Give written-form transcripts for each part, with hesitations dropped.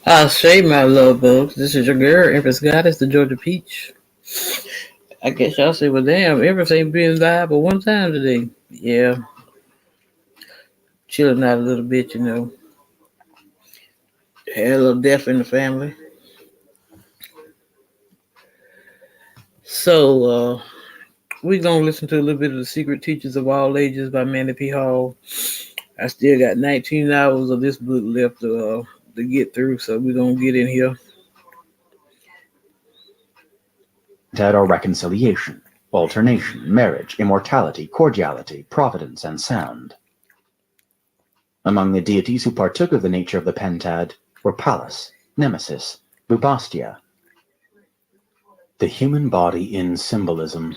I say, my love bugs, this is your girl, Empress Goddess, the Georgia Peach. I guess y'all say, well, damn, Empress ain't been live but one time today. Yeah, chilling out a little bit. Had a little death in the family. So, we gonna listen to a little bit of The Secret Teachers of All Ages by Manly P. Hall. I still got 19 hours of this book left to get through, so we're gonna get in here. Dead or reconciliation, alternation, marriage, immortality, cordiality, providence, and sound. Among the deities who partook of the nature of the pentad were Pallas, Nemesis, Bubastia. The human body in symbolism.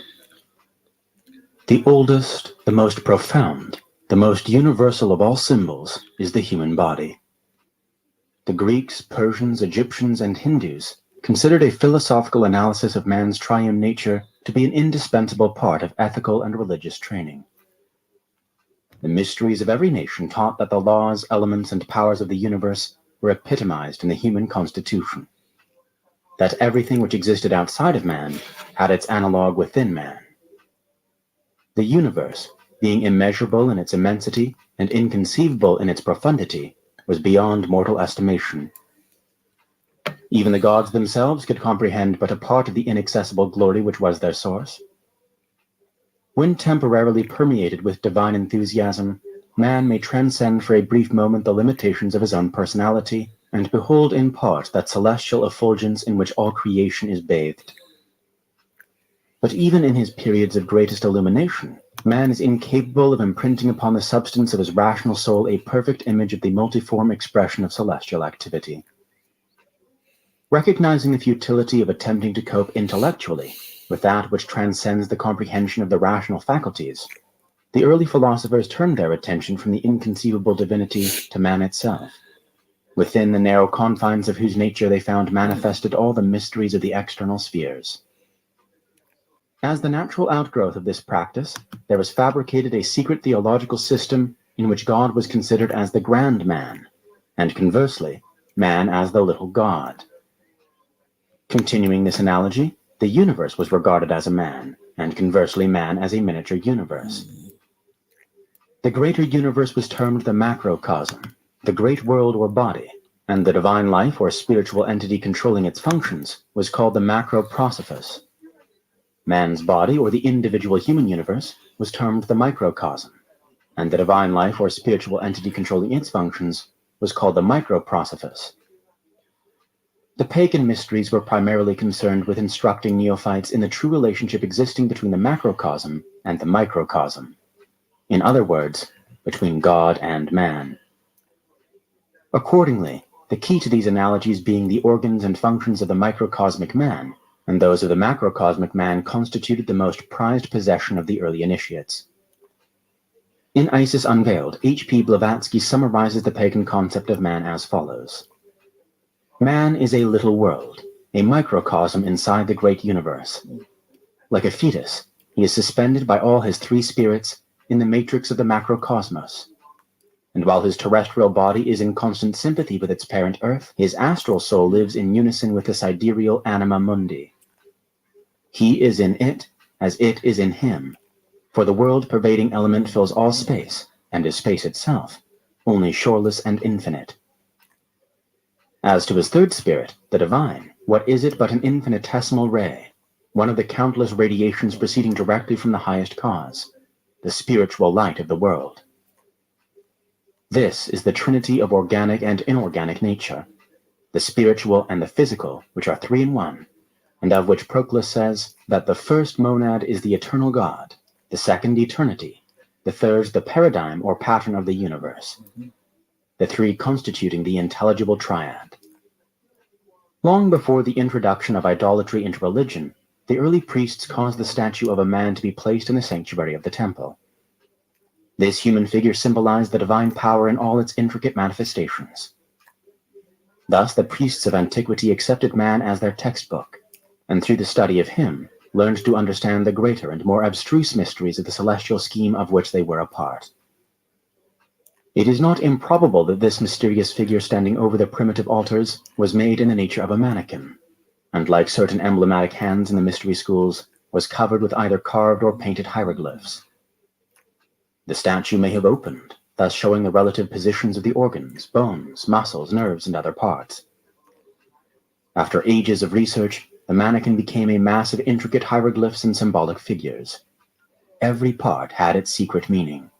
The oldest, the most profound, the most universal of all symbols is the human body. The Greeks, Persians, Egyptians, and Hindus considered a philosophical analysis of man's triune nature to be an indispensable part of ethical and religious training. The mysteries of every nation taught that the laws, elements, and powers of the universe were epitomized in the human constitution, that everything which existed outside of man had its analog within man. The universe, being immeasurable in its immensity and inconceivable in its profundity, was beyond mortal estimation. Even the gods themselves could comprehend but a part of the inaccessible glory which was their source. When temporarily permeated with divine enthusiasm, man may transcend for a brief moment the limitations of his own personality and behold in part that celestial effulgence in which all creation is bathed. But even in his periods of greatest illumination, man is incapable of imprinting upon the substance of his rational soul a perfect image of the multiform expression of celestial activity. Recognizing the futility of attempting to cope intellectually with that which transcends the comprehension of the rational faculties, the early philosophers turned their attention from the inconceivable divinity to man itself, within the narrow confines of whose nature they found manifested all the mysteries of the external spheres. As the natural outgrowth of this practice, there was fabricated a secret theological system in which God was considered as the grand man, and conversely, man as the little god. Continuing this analogy, the universe was regarded as a man, and conversely man as a miniature universe. The greater universe was termed the macrocosm, the great world or body, and the divine life or spiritual entity controlling its functions was called the macroprosophos. Man's body, or the individual human universe, was termed the microcosm, and the divine life or spiritual entity controlling its functions was called the microprosophos. The pagan mysteries were primarily concerned with instructing neophytes in the true relationship existing between the macrocosm and the microcosm. In other words, between God and man. Accordingly, the key to these analogies being the organs and functions of the microcosmic man, and those of the macrocosmic man constituted the most prized possession of the early initiates. In Isis Unveiled, H.P. Blavatsky summarizes the pagan concept of man as follows. Man is a little world, a microcosm inside the great universe. Like a fetus, he is suspended by all his three spirits in the matrix of the macrocosmos. And while his terrestrial body is in constant sympathy with its parent Earth, his astral soul lives in unison with the sidereal anima mundi. He is in it as it is in him, for the world-pervading element fills all space, and is space itself, only shoreless and infinite. As to his third spirit, the divine, what is it but an infinitesimal ray, one of the countless radiations proceeding directly from the highest cause, the spiritual light of the world. This is the trinity of organic and inorganic nature, the spiritual and the physical, which are three in one, and of which Proclus says that the first monad is the eternal God, the second eternity, the third the paradigm or pattern of the universe, the three constituting the intelligible triad. Long before the introduction of idolatry into religion, the early priests caused the statue of a man to be placed in the sanctuary of the temple. This human figure symbolized the divine power in all its intricate manifestations. Thus, the priests of antiquity accepted man as their textbook, and through the study of him, learned to understand the greater and more abstruse mysteries of the celestial scheme of which they were a part. It is not improbable that this mysterious figure standing over the primitive altars was made in the nature of a mannequin, and like certain emblematic hands in the mystery schools, was covered with either carved or painted hieroglyphs. The statue may have opened, thus showing the relative positions of the organs, bones, muscles, nerves, and other parts. After ages of research, the mannequin became a mass of intricate hieroglyphs and symbolic figures. Every part had its secret meaning.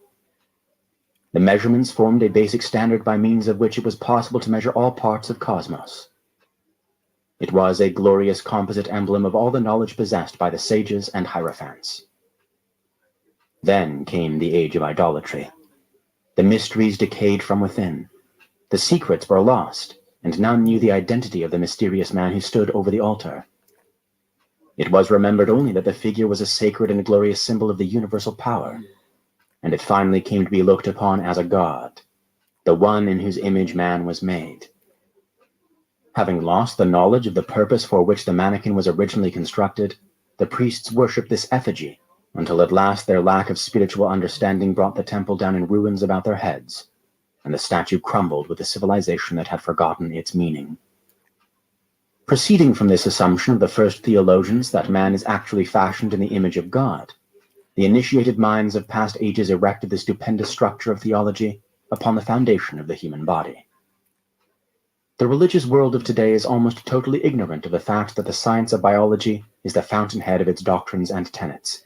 The measurements formed a basic standard by means of which it was possible to measure all parts of cosmos. It was a glorious composite emblem of all the knowledge possessed by the sages and hierophants. Then came the age of idolatry. The mysteries decayed from within. The secrets were lost, and none knew the identity of the mysterious man who stood over the altar. It was remembered only that the figure was a sacred and glorious symbol of the universal power, and it finally came to be looked upon as a god, the one in whose image man was made. Having lost the knowledge of the purpose for which the mannequin was originally constructed, the priests worshipped this effigy, until at last their lack of spiritual understanding brought the temple down in ruins about their heads, and the statue crumbled with a civilization that had forgotten its meaning. Proceeding from this assumption of the first theologians that man is actually fashioned in the image of God, the initiated minds of past ages erected the stupendous structure of theology upon the foundation of the human body. The religious world of today is almost totally ignorant of the fact that the science of biology is the fountainhead of its doctrines and tenets.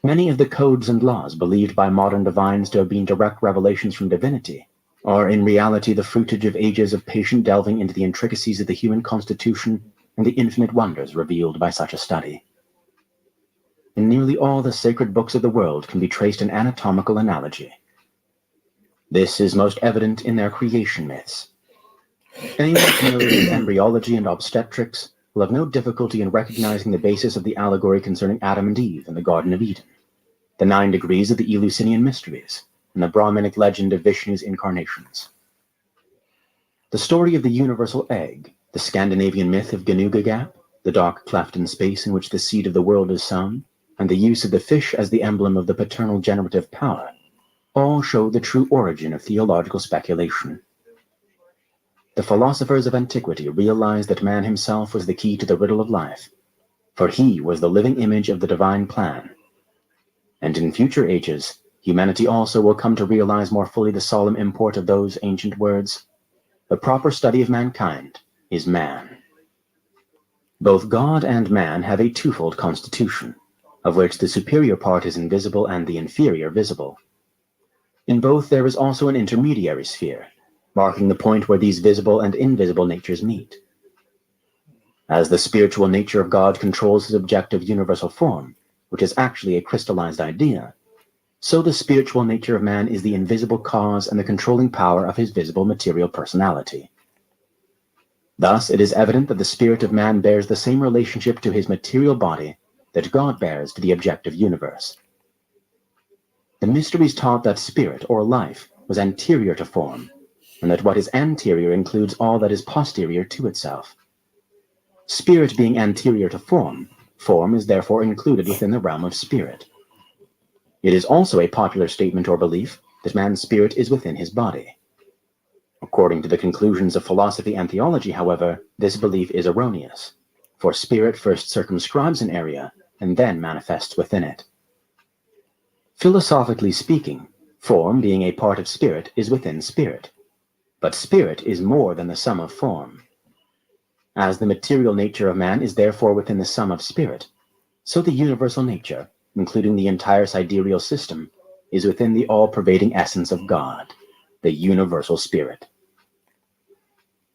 Many of the codes and laws believed by modern divines to have been direct revelations from divinity are in reality the fruitage of ages of patient delving into the intricacies of the human constitution and the infinite wonders revealed by such a study. In nearly all the sacred books of the world can be traced an anatomical analogy. This is most evident in their creation myths. Anyone familiar with embryology and obstetrics will have no difficulty in recognizing the basis of the allegory concerning Adam and Eve in the Garden of Eden, the 9 degrees of the Eleusinian mysteries, and the Brahminic legend of Vishnu's incarnations. The story of the universal egg, the Scandinavian myth of Ginnungagap, the dark cleft in space in which the seed of the world is sown, and the use of the fish as the emblem of the paternal generative power, all show the true origin of theological speculation. The philosophers of antiquity realized that man himself was the key to the riddle of life, for he was the living image of the divine plan. And in future ages, humanity also will come to realize more fully the solemn import of those ancient words: the proper study of mankind is man. Both God and man have a twofold constitution, of which the superior part is invisible and the inferior visible. In both there is also an intermediary sphere, marking the point where these visible and invisible natures meet. As the spiritual nature of God controls his objective universal form, which is actually a crystallized idea, so the spiritual nature of man is the invisible cause and the controlling power of his visible material personality. Thus, it is evident that the spirit of man bears the same relationship to his material body that God bears to the objective universe. The mysteries taught that spirit, or life, was anterior to form, and that what is anterior includes all that is posterior to itself. Spirit being anterior to form, form is therefore included within the realm of spirit. It is also a popular statement or belief that man's spirit is within his body. According to the conclusions of philosophy and theology, however, this belief is erroneous, for spirit first circumscribes an area and then manifests within it. Philosophically speaking, form, being a part of spirit, is within spirit, but spirit is more than the sum of form. As the material nature of man is therefore within the sum of spirit, so the universal nature, including the entire sidereal system, is within the all-pervading essence of God, the universal spirit.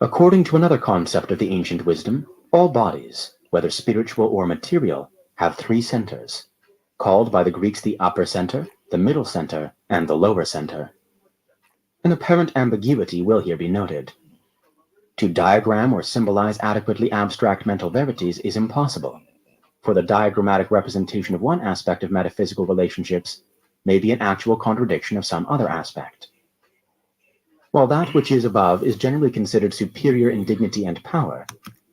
According to another concept of the ancient wisdom, all bodies, whether spiritual or material, have 3 centers, called by the Greeks the upper center, the middle center, and the lower center. An apparent ambiguity will here be noted. To diagram or symbolize adequately abstract mental verities is impossible, for the diagrammatic representation of one aspect of metaphysical relationships may be an actual contradiction of some other aspect. While that which is above is generally considered superior in dignity and power,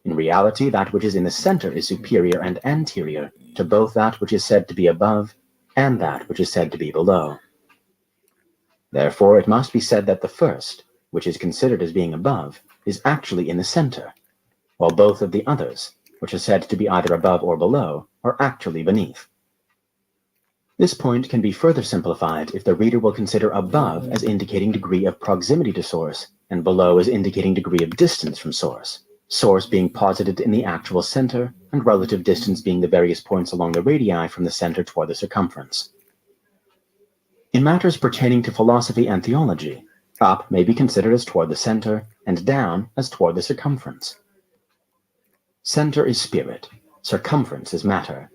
in reality that which is in the center is superior and anterior to both that which is said to be above and that which is said to be below. Therefore, it must be said that the first, which is considered as being above, is actually in the center, while both of the others, which are said to be either above or below, are actually beneath. This point can be further simplified if the reader will consider above as indicating degree of proximity to source, and below as indicating degree of distance from source, source being posited in the actual center, and relative distance being the various points along the radii from the center toward the circumference. In matters pertaining to philosophy and theology, up may be considered as toward the center, and down as toward the circumference. Center is spirit, circumference is matter.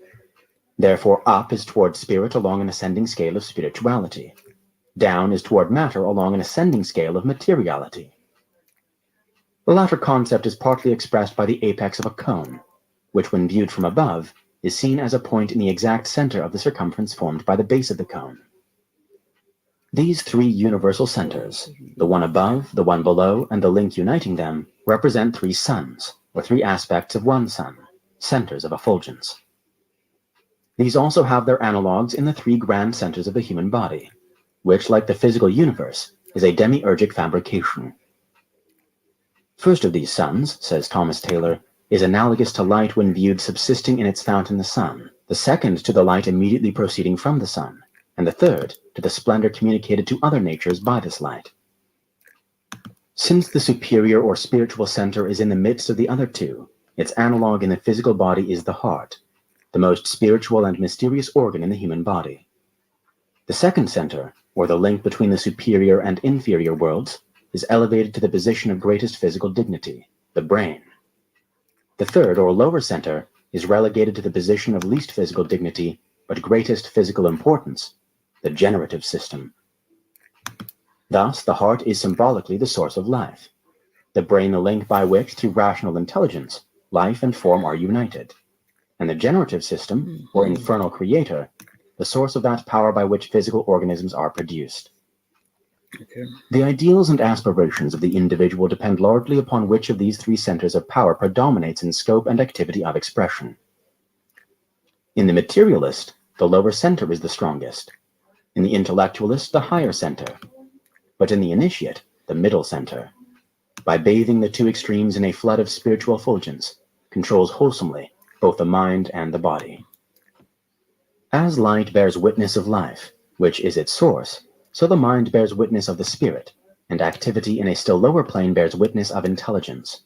Therefore, up is toward spirit along an ascending scale of spirituality. Down is toward matter along an ascending scale of materiality. The latter concept is partly expressed by the apex of a cone, which when viewed from above is seen as a point in the exact center of the circumference formed by the base of the cone. These three universal centers, the one above, the one below, and the link uniting them, represent three suns, or three aspects of one sun, centers of effulgence. These also have their analogues in the three grand centers of the human body, which, like the physical universe, is a demiurgic fabrication. First of these suns, says Thomas Taylor, is analogous to light when viewed subsisting in its fount in the sun, the second to the light immediately proceeding from the sun, and the third to the splendor communicated to other natures by this light. Since the superior or spiritual center is in the midst of the other two, its analogue in the physical body is the heart, the most spiritual and mysterious organ in the human body. The second center, or the link between the superior and inferior worlds, is elevated to the position of greatest physical dignity, the brain. The third, or lower center, is relegated to the position of least physical dignity, but greatest physical importance, the generative system. Thus, the heart is symbolically the source of life, the brain the link by which, through rational intelligence, life and form are united, and the generative system, or infernal creator, the source of that power by which physical organisms are produced. Okay. The ideals and aspirations of the individual depend largely upon which of these three centers of power predominates in scope and activity of expression. In the materialist, the lower center is the strongest. In the intellectualist, the higher center. But in the initiate, the middle center, by bathing the two extremes in a flood of spiritual effulgence, controls wholesomely both the mind and the body. As light bears witness of life, which is its source, so the mind bears witness of the spirit, and activity in a still lower plane bears witness of intelligence.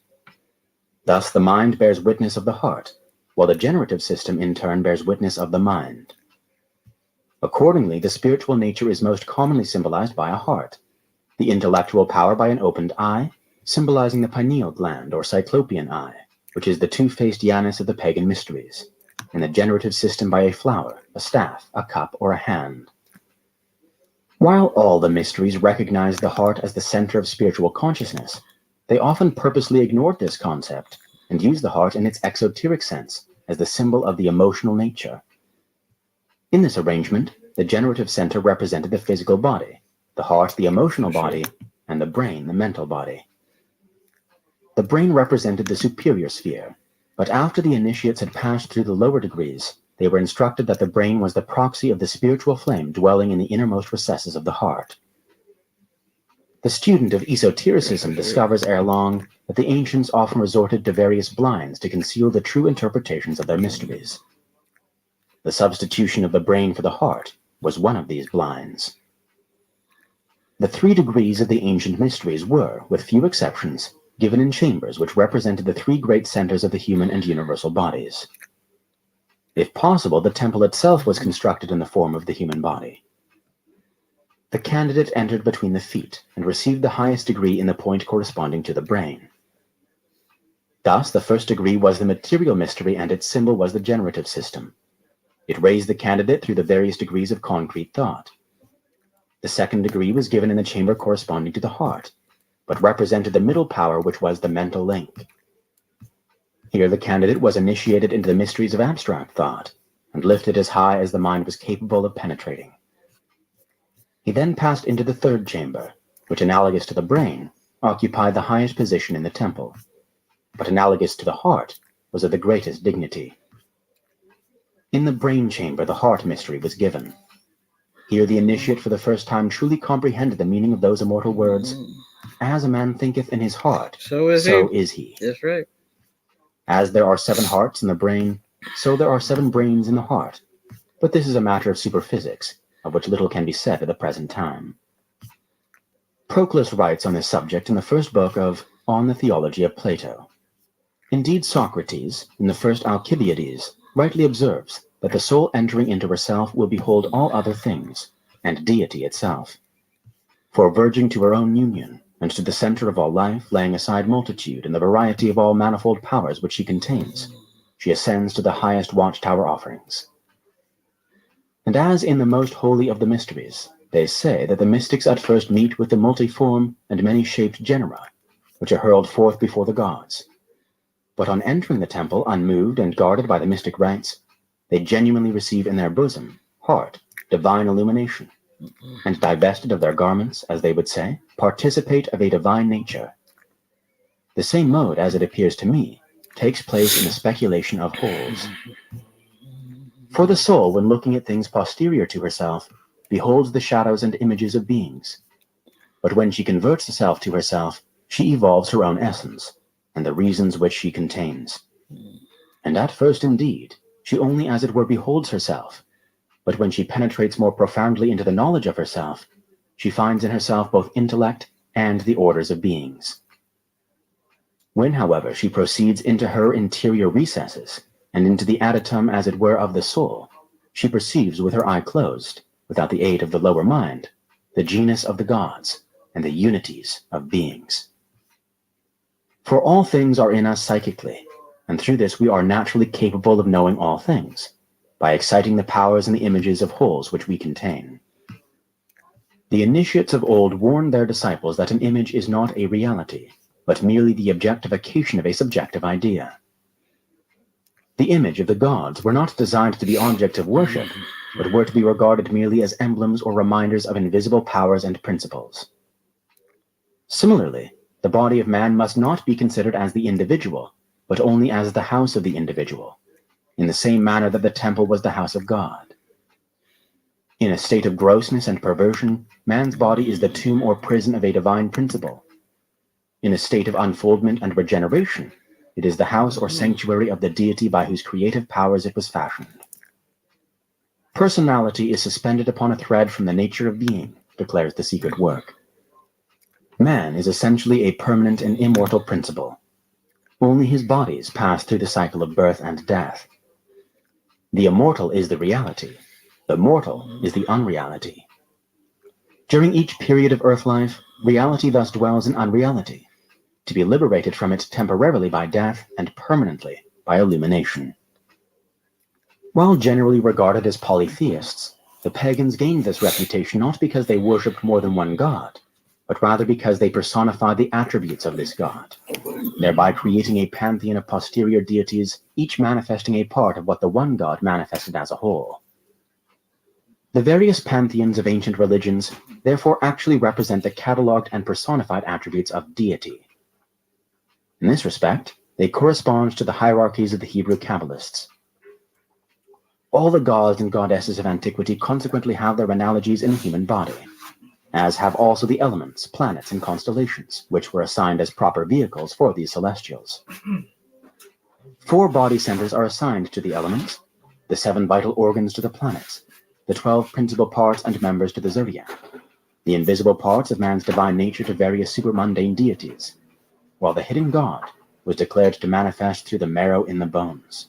Thus the mind bears witness of the heart, while the generative system in turn bears witness of the mind. Accordingly, the spiritual nature is most commonly symbolized by a heart, the intellectual power by an opened eye, symbolizing the pineal gland or cyclopean eye, which is the two-faced Janus of the pagan mysteries, and the generative system by a flower, a staff, a cup, or a hand. While all the mysteries recognize the heart as the center of spiritual consciousness, they often purposely ignored this concept and used the heart in its exoteric sense as the symbol of the emotional nature. In this arrangement, the generative center represented the physical body, the heart the emotional body, and the brain the mental body. The brain represented the superior sphere, but after the initiates had passed through the lower degrees, they were instructed that the brain was the proxy of the spiritual flame dwelling in the innermost recesses of the heart. The student of esotericism discovers ere long that the ancients often resorted to various blinds to conceal the true interpretations of their mysteries. The substitution of the brain for the heart was one of these blinds. The 3 degrees of the ancient mysteries were, with few exceptions, given in chambers which represented the 3 great centers of the human and universal bodies. If possible, the temple itself was constructed in the form of the human body. The candidate entered between the feet and received the highest degree in the point corresponding to the brain. Thus, the first degree was the material mystery and its symbol was the generative system. It raised the candidate through the various degrees of concrete thought. The second degree was given in the chamber corresponding to the heart, but represented the middle power which was the mental link. Here the candidate was initiated into the mysteries of abstract thought, and lifted as high as the mind was capable of penetrating. He then passed into the third chamber, which, analogous to the brain, occupied the highest position in the temple, but analogous to the heart, was of the greatest dignity. In the brain chamber the heart mystery was given. Here the initiate for the first time truly comprehended the meaning of those immortal words, "As a man thinketh in his heart, So is he." That's right. As there are 7 hearts in the brain, so there are 7 brains in the heart. But this is a matter of superphysics, of which little can be said at the present time. Proclus writes on this subject in the first book of On the Theology of Plato. Indeed, Socrates, in the first Alcibiades, rightly observes that the soul entering into herself will behold all other things, and deity itself. For verging to her own union, and to the center of all life, laying aside multitude and the variety of all manifold powers which she contains, she ascends to the highest watchtower offerings. And as in the most holy of the mysteries, they say that the mystics at first meet with the multiform and many-shaped genera, which are hurled forth before the gods. But on entering the temple, unmoved and guarded by the mystic rites, they genuinely receive in their bosom, heart, divine illumination, and divested of their garments, as they would say, participate of a divine nature. The same mode, as it appears to me, takes place in the speculation of wholes. For the soul, when looking at things posterior to herself, beholds the shadows and images of beings. But when she converts herself to herself, she evolves her own essence, and the reasons which she contains. And at first, indeed, she only as it were beholds herself, but when she penetrates more profoundly into the knowledge of herself, she finds in herself both intellect and the orders of beings. When, however, she proceeds into her interior recesses, and into the adytum, as it were, of the soul, she perceives with her eye closed, without the aid of the lower mind, the genus of the gods, and the unities of beings. For all things are in us psychically, and through this we are naturally capable of knowing all things, by exciting the powers and the images of wholes which we contain. The initiates of old warned their disciples that an image is not a reality, but merely the objectification of a subjective idea. The image of the gods were not designed to be objects of worship, but were to be regarded merely as emblems or reminders of invisible powers and principles. Similarly, the body of man must not be considered as the individual, but only as the house of the individual, in the same manner that the temple was the house of God. In a state of grossness and perversion, man's body is the tomb or prison of a divine principle. In a state of unfoldment and regeneration, it is the house or sanctuary of the deity by whose creative powers it was fashioned. Personality is suspended upon a thread from the nature of being, declares the secret work. Man is essentially a permanent and immortal principle. Only his bodies pass through the cycle of birth and death. The immortal is the reality. The mortal is the unreality. During each period of earth life, reality thus dwells in unreality, to be liberated from it temporarily by death and permanently by illumination. While generally regarded as polytheists, the pagans gained this reputation not because they worshipped more than one god, but rather because they personified the attributes of this god, thereby creating a pantheon of posterior deities, each manifesting a part of what the one god manifested as a whole. The various pantheons of ancient religions therefore actually represent the catalogued and personified attributes of deity. In this respect, they correspond to the hierarchies of the Hebrew Kabbalists. All the gods and goddesses of antiquity consequently have their analogies in the human body, as have also the elements, planets, and constellations, which were assigned as proper vehicles for these celestials. 4 body centers are assigned to the elements, the 7 vital organs to the planets, the 12 principal parts and members to the zodiac, the invisible parts of man's divine nature to various supermundane deities, while the hidden God was declared to manifest through the marrow in the bones.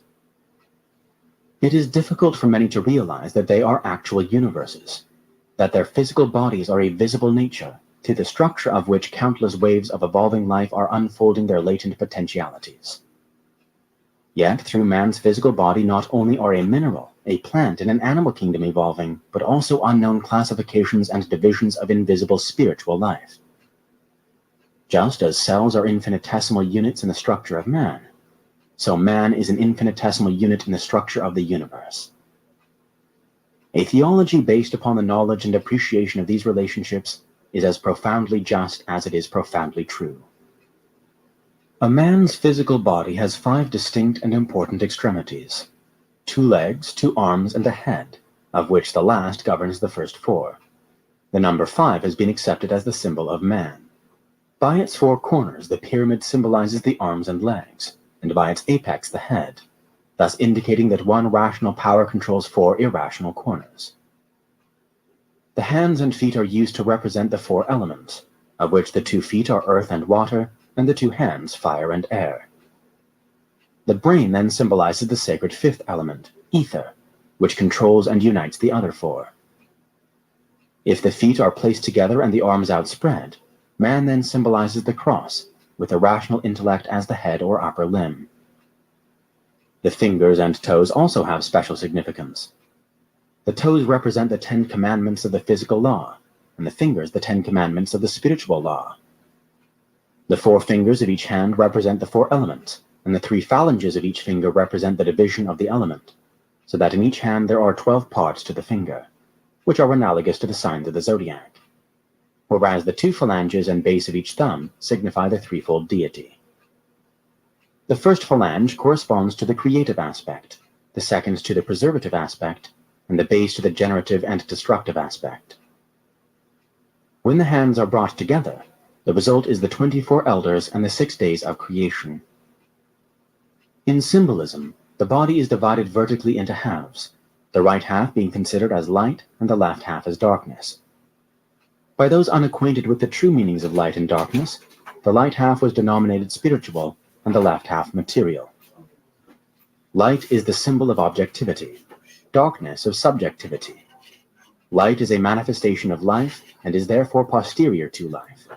It is difficult for many to realize that they are actual universes, that their physical bodies are a visible nature, through the structure of which countless waves of evolving life are unfolding their latent potentialities. Yet, through man's physical body, not only are a mineral, a plant, and an animal kingdom evolving, but also unknown classifications and divisions of invisible spiritual life. Just as cells are infinitesimal units in the structure of man, so man is an infinitesimal unit in the structure of the universe. A theology based upon the knowledge and appreciation of these relationships is as profoundly just as it is profoundly true. A man's physical body has 5 distinct and important extremities: 2 legs, 2 arms, and a head, of which the last governs the first four. The number 5 has been accepted as the symbol of man. By its 4 corners, the pyramid symbolizes the arms and legs, and by its apex the head, thus indicating that one rational power controls 4 irrational corners. The hands and feet are used to represent the 4 elements, of which the 2 feet are earth and water, and the 2 hands fire and air. The brain then symbolizes the sacred 5th element, ether, which controls and unites the other 4. If the feet are placed together and the arms outspread, man then symbolizes the cross, with the rational intellect as the head or upper limb. The fingers and toes also have special significance. The toes represent the 10 commandments of the physical law, and the fingers the 10 commandments of the spiritual law. The 4 fingers of each hand represent the 4 elements, and the 3 phalanges of each finger represent the division of the element, so that in each hand there are 12 parts to the finger, which are analogous to the signs of the zodiac, whereas the 2 phalanges and base of each thumb signify the threefold deity. The first phalange corresponds to the creative aspect, the second to the preservative aspect, and the base to the generative and destructive aspect. When the hands are brought together, the result is the 24 elders and the 6 days of creation. In symbolism, the body is divided vertically into halves, the right half being considered as light and the left half as darkness. By those unacquainted with the true meanings of light and darkness, the light half was denominated spiritual and the left half material. Light is the symbol of objectivity, darkness of subjectivity. Light is a manifestation of life and is therefore posterior to life.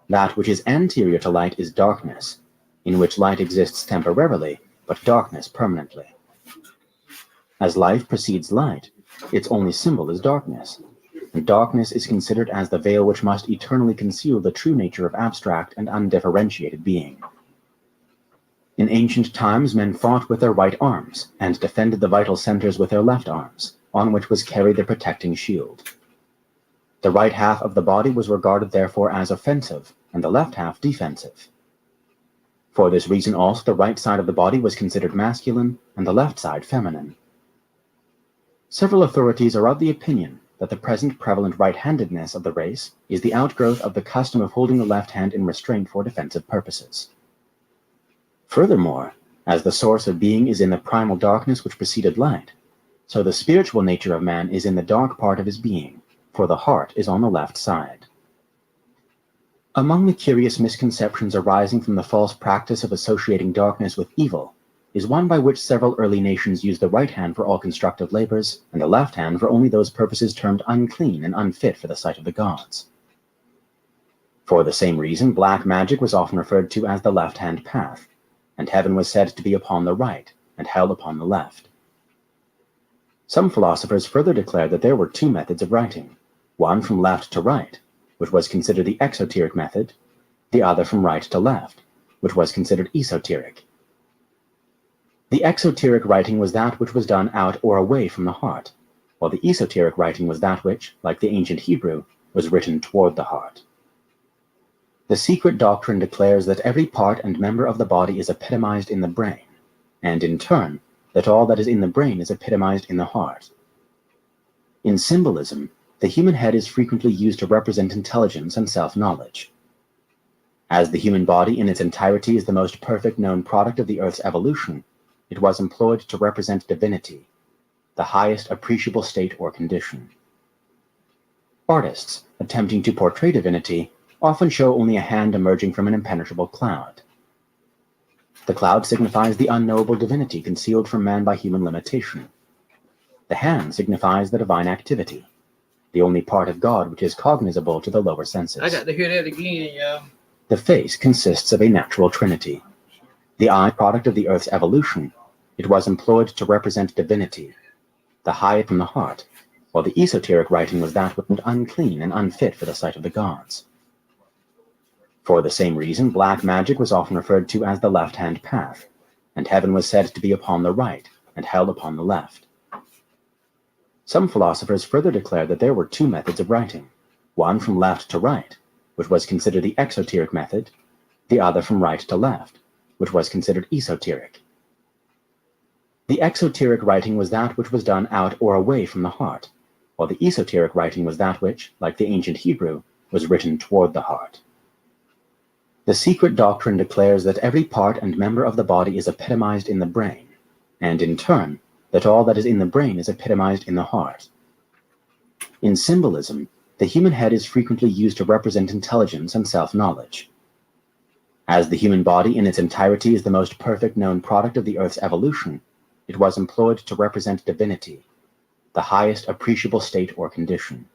That which is anterior to light is darkness, in which light exists temporarily, but darkness permanently. As life precedes light, its only symbol is darkness, and darkness is considered as the veil which must eternally conceal the true nature of abstract and undifferentiated being. In ancient times, men fought with their right arms, and defended the vital centers with their left arms, on which was carried the protecting shield. The right half of the body was regarded therefore as offensive, and the left half defensive. For this reason also the right side of the body was considered masculine, and the left side feminine. Several authorities are of the opinion that the present prevalent right-handedness of the race is the outgrowth of the custom of holding the left hand in restraint for defensive purposes. Furthermore, as the source of being is in the primal darkness which preceded light, so the spiritual nature of man is in the dark part of his being, for the heart is on the left side. Among the curious misconceptions arising from the false practice of associating darkness with evil is one by which several early nations used the right hand for all constructive labors, and the left hand for only those purposes termed unclean and unfit for the sight of the gods. For the same reason, black magic was often referred to as the left-hand path, and heaven was said to be upon the right, and hell upon the left. Some philosophers further declared that there were 2 methods of writing, one from left to right, which was considered the exoteric method, the other from right to left, which was considered esoteric. The exoteric writing was that which was done out or away from the heart, while the esoteric writing was that which, like the ancient Hebrew, was written toward the heart. The secret doctrine declares that every part and member of the body is epitomized in the brain, and in turn, that all that is in the brain is epitomized in the heart. In symbolism, the human head is frequently used to represent intelligence and self-knowledge. As the human body in its entirety is the most perfect known product of the Earth's evolution, it was employed to represent divinity, the highest appreciable state or condition. Artists, attempting to portray divinity, often show only a hand emerging from an impenetrable cloud. The cloud signifies the unknowable divinity concealed from man by human limitation. The hand signifies the divine activity, the only part of God which is cognizable to the lower senses. I got to hear that again, y'all. The face consists of a natural trinity. The eye, product of the Earth's evolution, it was employed to represent divinity, the high from the heart, while the esoteric writing was that which was unclean and unfit for the sight of the gods. For the same reason, black magic was often referred to as the left-hand path, and heaven was said to be upon the right, and hell upon the left. Some philosophers further declared that there were 2 methods of writing, one from left to right, which was considered the exoteric method, the other from right to left, which was considered esoteric. The exoteric writing was that which was done out or away from the heart, while the esoteric writing was that which, like the ancient Hebrew, was written toward the heart. The secret doctrine declares that every part and member of the body is epitomized in the brain, and in turn, that all that is in the brain is epitomized in the heart. In symbolism, the human head is frequently used to represent intelligence and self-knowledge. As the human body in its entirety is the most perfect known product of the Earth's evolution, it was employed to represent divinity, the highest appreciable state or condition.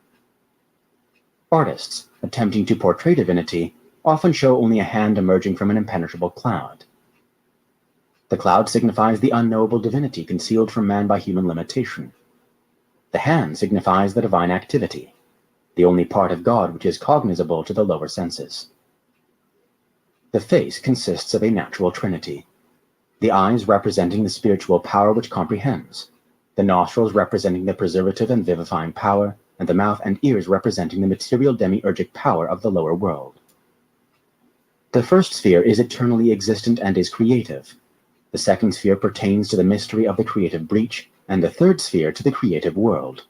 Artists, attempting to portray divinity, often show only a hand emerging from an impenetrable cloud. The cloud signifies the unknowable divinity concealed from man by human limitation. The hand signifies the divine activity, the only part of God which is cognizable to the lower senses. The face consists of a natural trinity, the eyes representing the spiritual power which comprehends, the nostrils representing the preservative and vivifying power, and the mouth and ears representing the material demiurgic power of the lower world. The first sphere is eternally existent and is creative. The second sphere pertains to the mystery of the creative breach, and the third sphere to the creative world.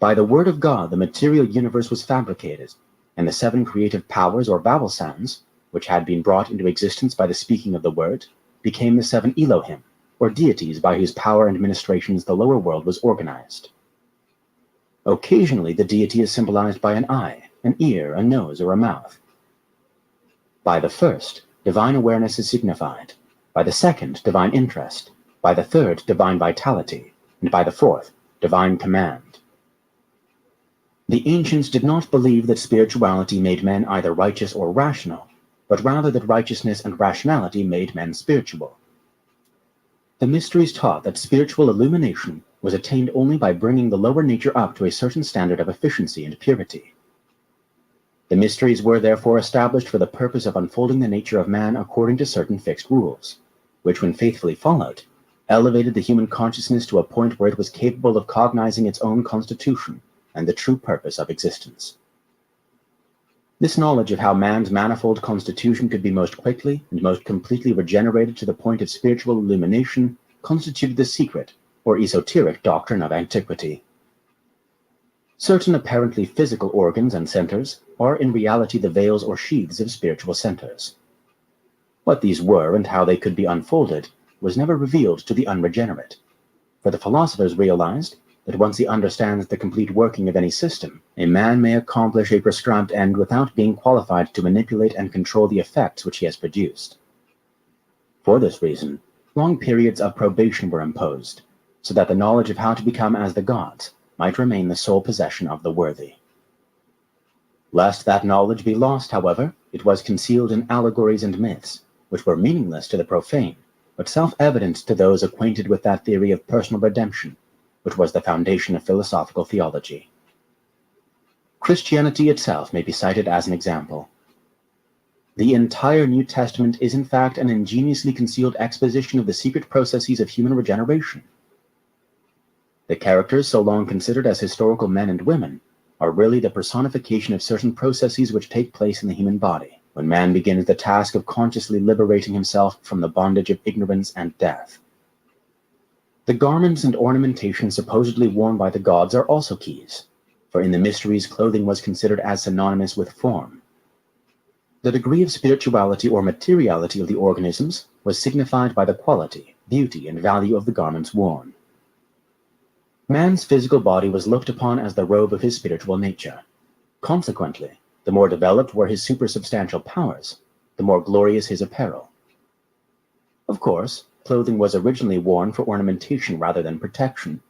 By the word of God, the material universe was fabricated, and the 7 creative powers or vowel sounds, which had been brought into existence by the speaking of the word, became the 7 Elohim, or deities by whose power and ministrations the lower world was organized. Occasionally, the deity is symbolized by an eye, an ear, a nose, or a mouth. By the first, divine awareness is signified. By the second, divine interest. By the third, divine vitality. And by the fourth, divine command. The ancients did not believe that spirituality made men either righteous or rational, but rather that righteousness and rationality made men spiritual. The mysteries taught that spiritual illumination was attained only by bringing the lower nature up to a certain standard of efficiency and purity. The mysteries were therefore established for the purpose of unfolding the nature of man according to certain fixed rules, which, when faithfully followed, elevated the human consciousness to a point where it was capable of cognizing its own constitution and the true purpose of existence. This knowledge of how man's manifold constitution could be most quickly and most completely regenerated to the point of spiritual illumination constituted the secret, or esoteric doctrine of antiquity. Certain apparently physical organs and centers are in reality the veils or sheaths of spiritual centers. What these were and how they could be unfolded was never revealed to the unregenerate, for the philosophers realized that once he understands the complete working of any system, a man may accomplish a prescribed end without being qualified to manipulate and control the effects which he has produced. For this reason, long periods of probation were imposed, so that the knowledge of how to become as the gods might remain the sole possession of the worthy. Lest that knowledge be lost, however, it was concealed in allegories and myths, which were meaningless to the profane, but self-evident to those acquainted with that theory of personal redemption, which was the foundation of philosophical theology. Christianity itself may be cited as an example. The entire New Testament is in fact an ingeniously concealed exposition of the secret processes of human regeneration. The characters so long considered as historical men and women are really the personification of certain processes which take place in the human body, when man begins the task of consciously liberating himself from the bondage of ignorance and death. The garments and ornamentation supposedly worn by the gods are also keys, for in the mysteries clothing was considered as synonymous with form. The degree of spirituality or materiality of the organisms was signified by the quality, beauty, and value of the garments worn. Man's physical body was looked upon as the robe of his spiritual nature. Consequently, the more developed were his supersubstantial powers, the more glorious his apparel. Of course, clothing was originally worn for ornamentation rather than protection,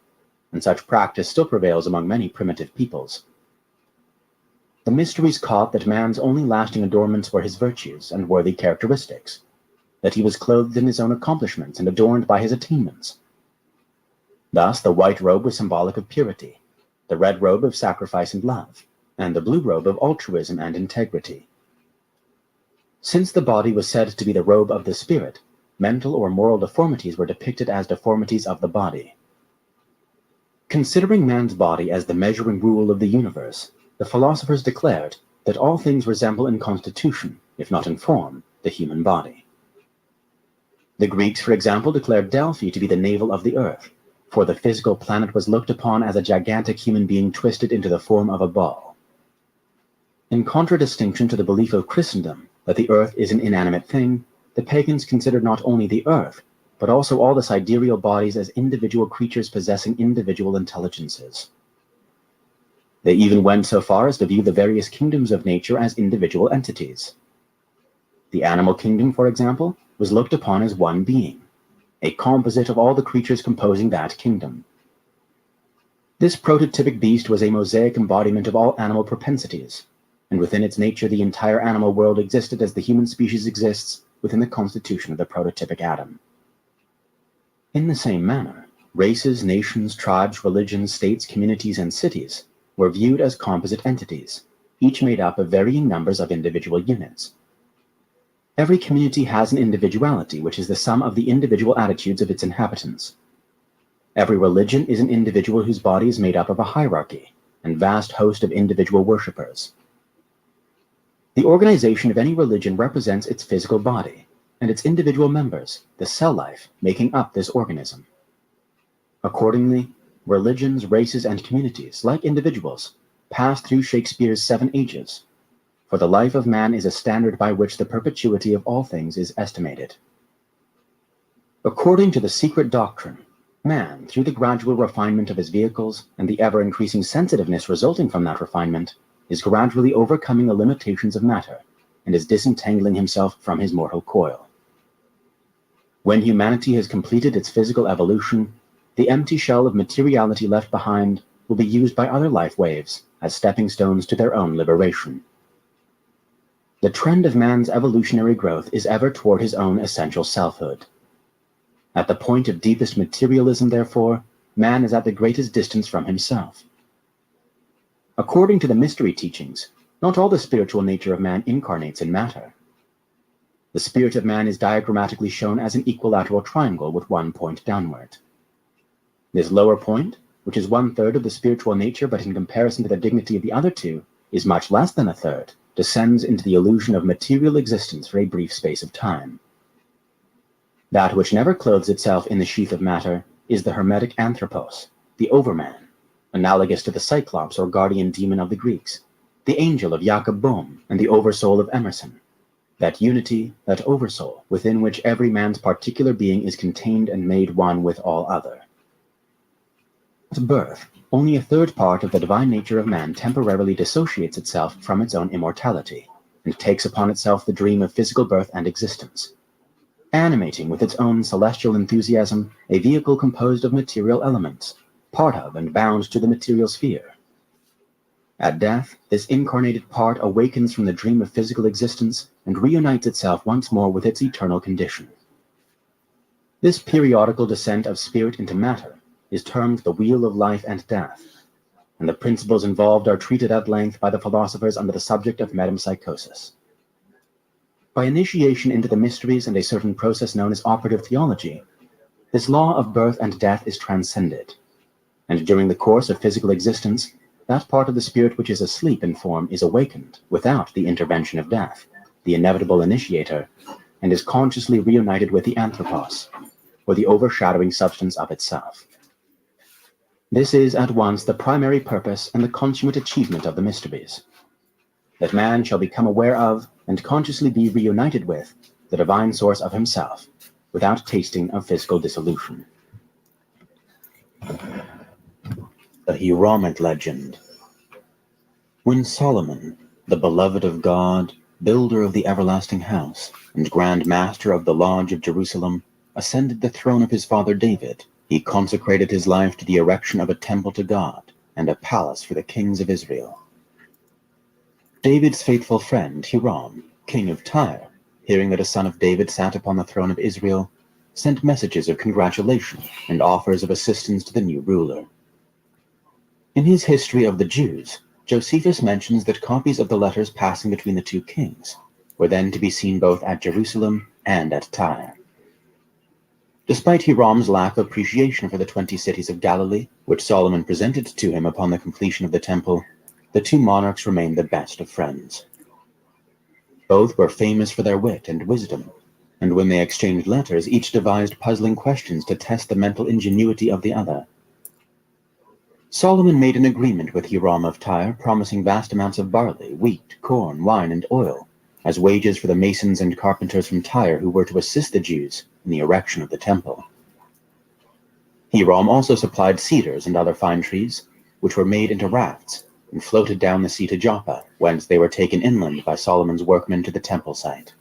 and such practice still prevails among many primitive peoples. The mysteries taught that man's only lasting adornments were his virtues and worthy characteristics, that he was clothed in his own accomplishments and adorned by his attainments. Thus, the white robe was symbolic of purity, the red robe of sacrifice and love, and the blue robe of altruism and integrity. Since the body was said to be the robe of the spirit, mental or moral deformities were depicted as deformities of the body. Considering man's body as the measuring rule of the universe, the philosophers declared that all things resemble in constitution, if not in form, the human body. The Greeks, for example, declared Delphi to be the navel of the earth, for the physical planet was looked upon as a gigantic human being twisted into the form of a ball. In contradistinction to the belief of Christendom that the earth is an inanimate thing, the pagans considered not only the earth, but also all the sidereal bodies as individual creatures possessing individual intelligences. They even went so far as to view the various kingdoms of nature as individual entities. The animal kingdom, for example, was looked upon as one being, a composite of all the creatures composing that kingdom. This prototypic beast was a mosaic embodiment of all animal propensities, and within its nature the entire animal world existed as the human species exists within the constitution of the prototypic atom. In the same manner, races, nations, tribes, religions, states, communities, and cities were viewed as composite entities, each made up of varying numbers of individual units. Every community has an individuality, which is the sum of the individual attitudes of its inhabitants. Every religion is an individual whose body is made up of a hierarchy and vast host of individual worshippers. The organization of any religion represents its physical body and its individual members, the cell life, making up this organism. Accordingly, religions, races, and communities, like individuals, pass through Shakespeare's 7 ages, for the life of man is a standard by which the perpetuity of all things is estimated. According to the secret doctrine, man, through the gradual refinement of his vehicles and the ever-increasing sensitiveness resulting from that refinement, is gradually overcoming the limitations of matter and is disentangling himself from his mortal coil. When humanity has completed its physical evolution, the empty shell of materiality left behind will be used by other life waves as stepping stones to their own liberation. The trend of man's evolutionary growth is ever toward his own essential selfhood. At the point of deepest materialism, therefore, man is at the greatest distance from himself. According to the mystery teachings, not all the spiritual nature of man incarnates in matter. The spirit of man is diagrammatically shown as an equilateral triangle with one point downward. This lower point, which is 1/3 of the spiritual nature but in comparison to the dignity of the other two, is much less than 1/3, descends into the illusion of material existence for a brief space of time. That which never clothes itself in the sheath of matter is the hermetic anthropos, the overman, analogous to the Cyclops or guardian demon of the Greeks, the angel of Jacob Boehme and the oversoul of Emerson, that unity, that oversoul, within which every man's particular being is contained and made one with all other. At birth, only 1/3 part of the divine nature of man temporarily dissociates itself from its own immortality, and takes upon itself the dream of physical birth and existence, animating with its own celestial enthusiasm a vehicle composed of material elements, part of and bound to the material sphere. At death, this incarnated part awakens from the dream of physical existence and reunites itself once more with its eternal condition. This periodical descent of spirit into matter is termed the wheel of life and death, and the principles involved are treated at length by the philosophers under the subject of metempsychosis. By initiation into the mysteries and a certain process known as operative theology, this law of birth and death is transcended, and during the course of physical existence, that part of the spirit which is asleep in form is awakened without the intervention of death, the inevitable initiator, and is consciously reunited with the anthropos, or the overshadowing substance of itself. This is at once the primary purpose and the consummate achievement of the mysteries, that man shall become aware of and consciously be reunited with the divine source of himself, without tasting of physical dissolution. The Hieromet Legend. When Solomon, the beloved of God, builder of the everlasting house, and grand master of the Lodge of Jerusalem, ascended the throne of his father David, he consecrated his life to the erection of a temple to God and a palace for the kings of Israel. David's faithful friend Hiram, king of Tyre, hearing that a son of David sat upon the throne of Israel, sent messages of congratulation and offers of assistance to the new ruler. In his History of the Jews, Josephus mentions that copies of the letters passing between the two kings were then to be seen both at Jerusalem and at Tyre. Despite Hiram's lack of appreciation for the 20 cities of Galilee, which Solomon presented to him upon the completion of the temple, the two monarchs remained the best of friends. Both were famous for their wit and wisdom, and when they exchanged letters, each devised puzzling questions to test the mental ingenuity of the other. Solomon made an agreement with Hiram of Tyre, promising vast amounts of barley, wheat, corn, wine, and oil, as wages for the masons and carpenters from Tyre who were to assist the Jews in the erection of the temple. Hiram also supplied cedars and other fine trees, which were made into rafts and floated down the sea to Joppa, whence they were taken inland by Solomon's workmen to the temple site.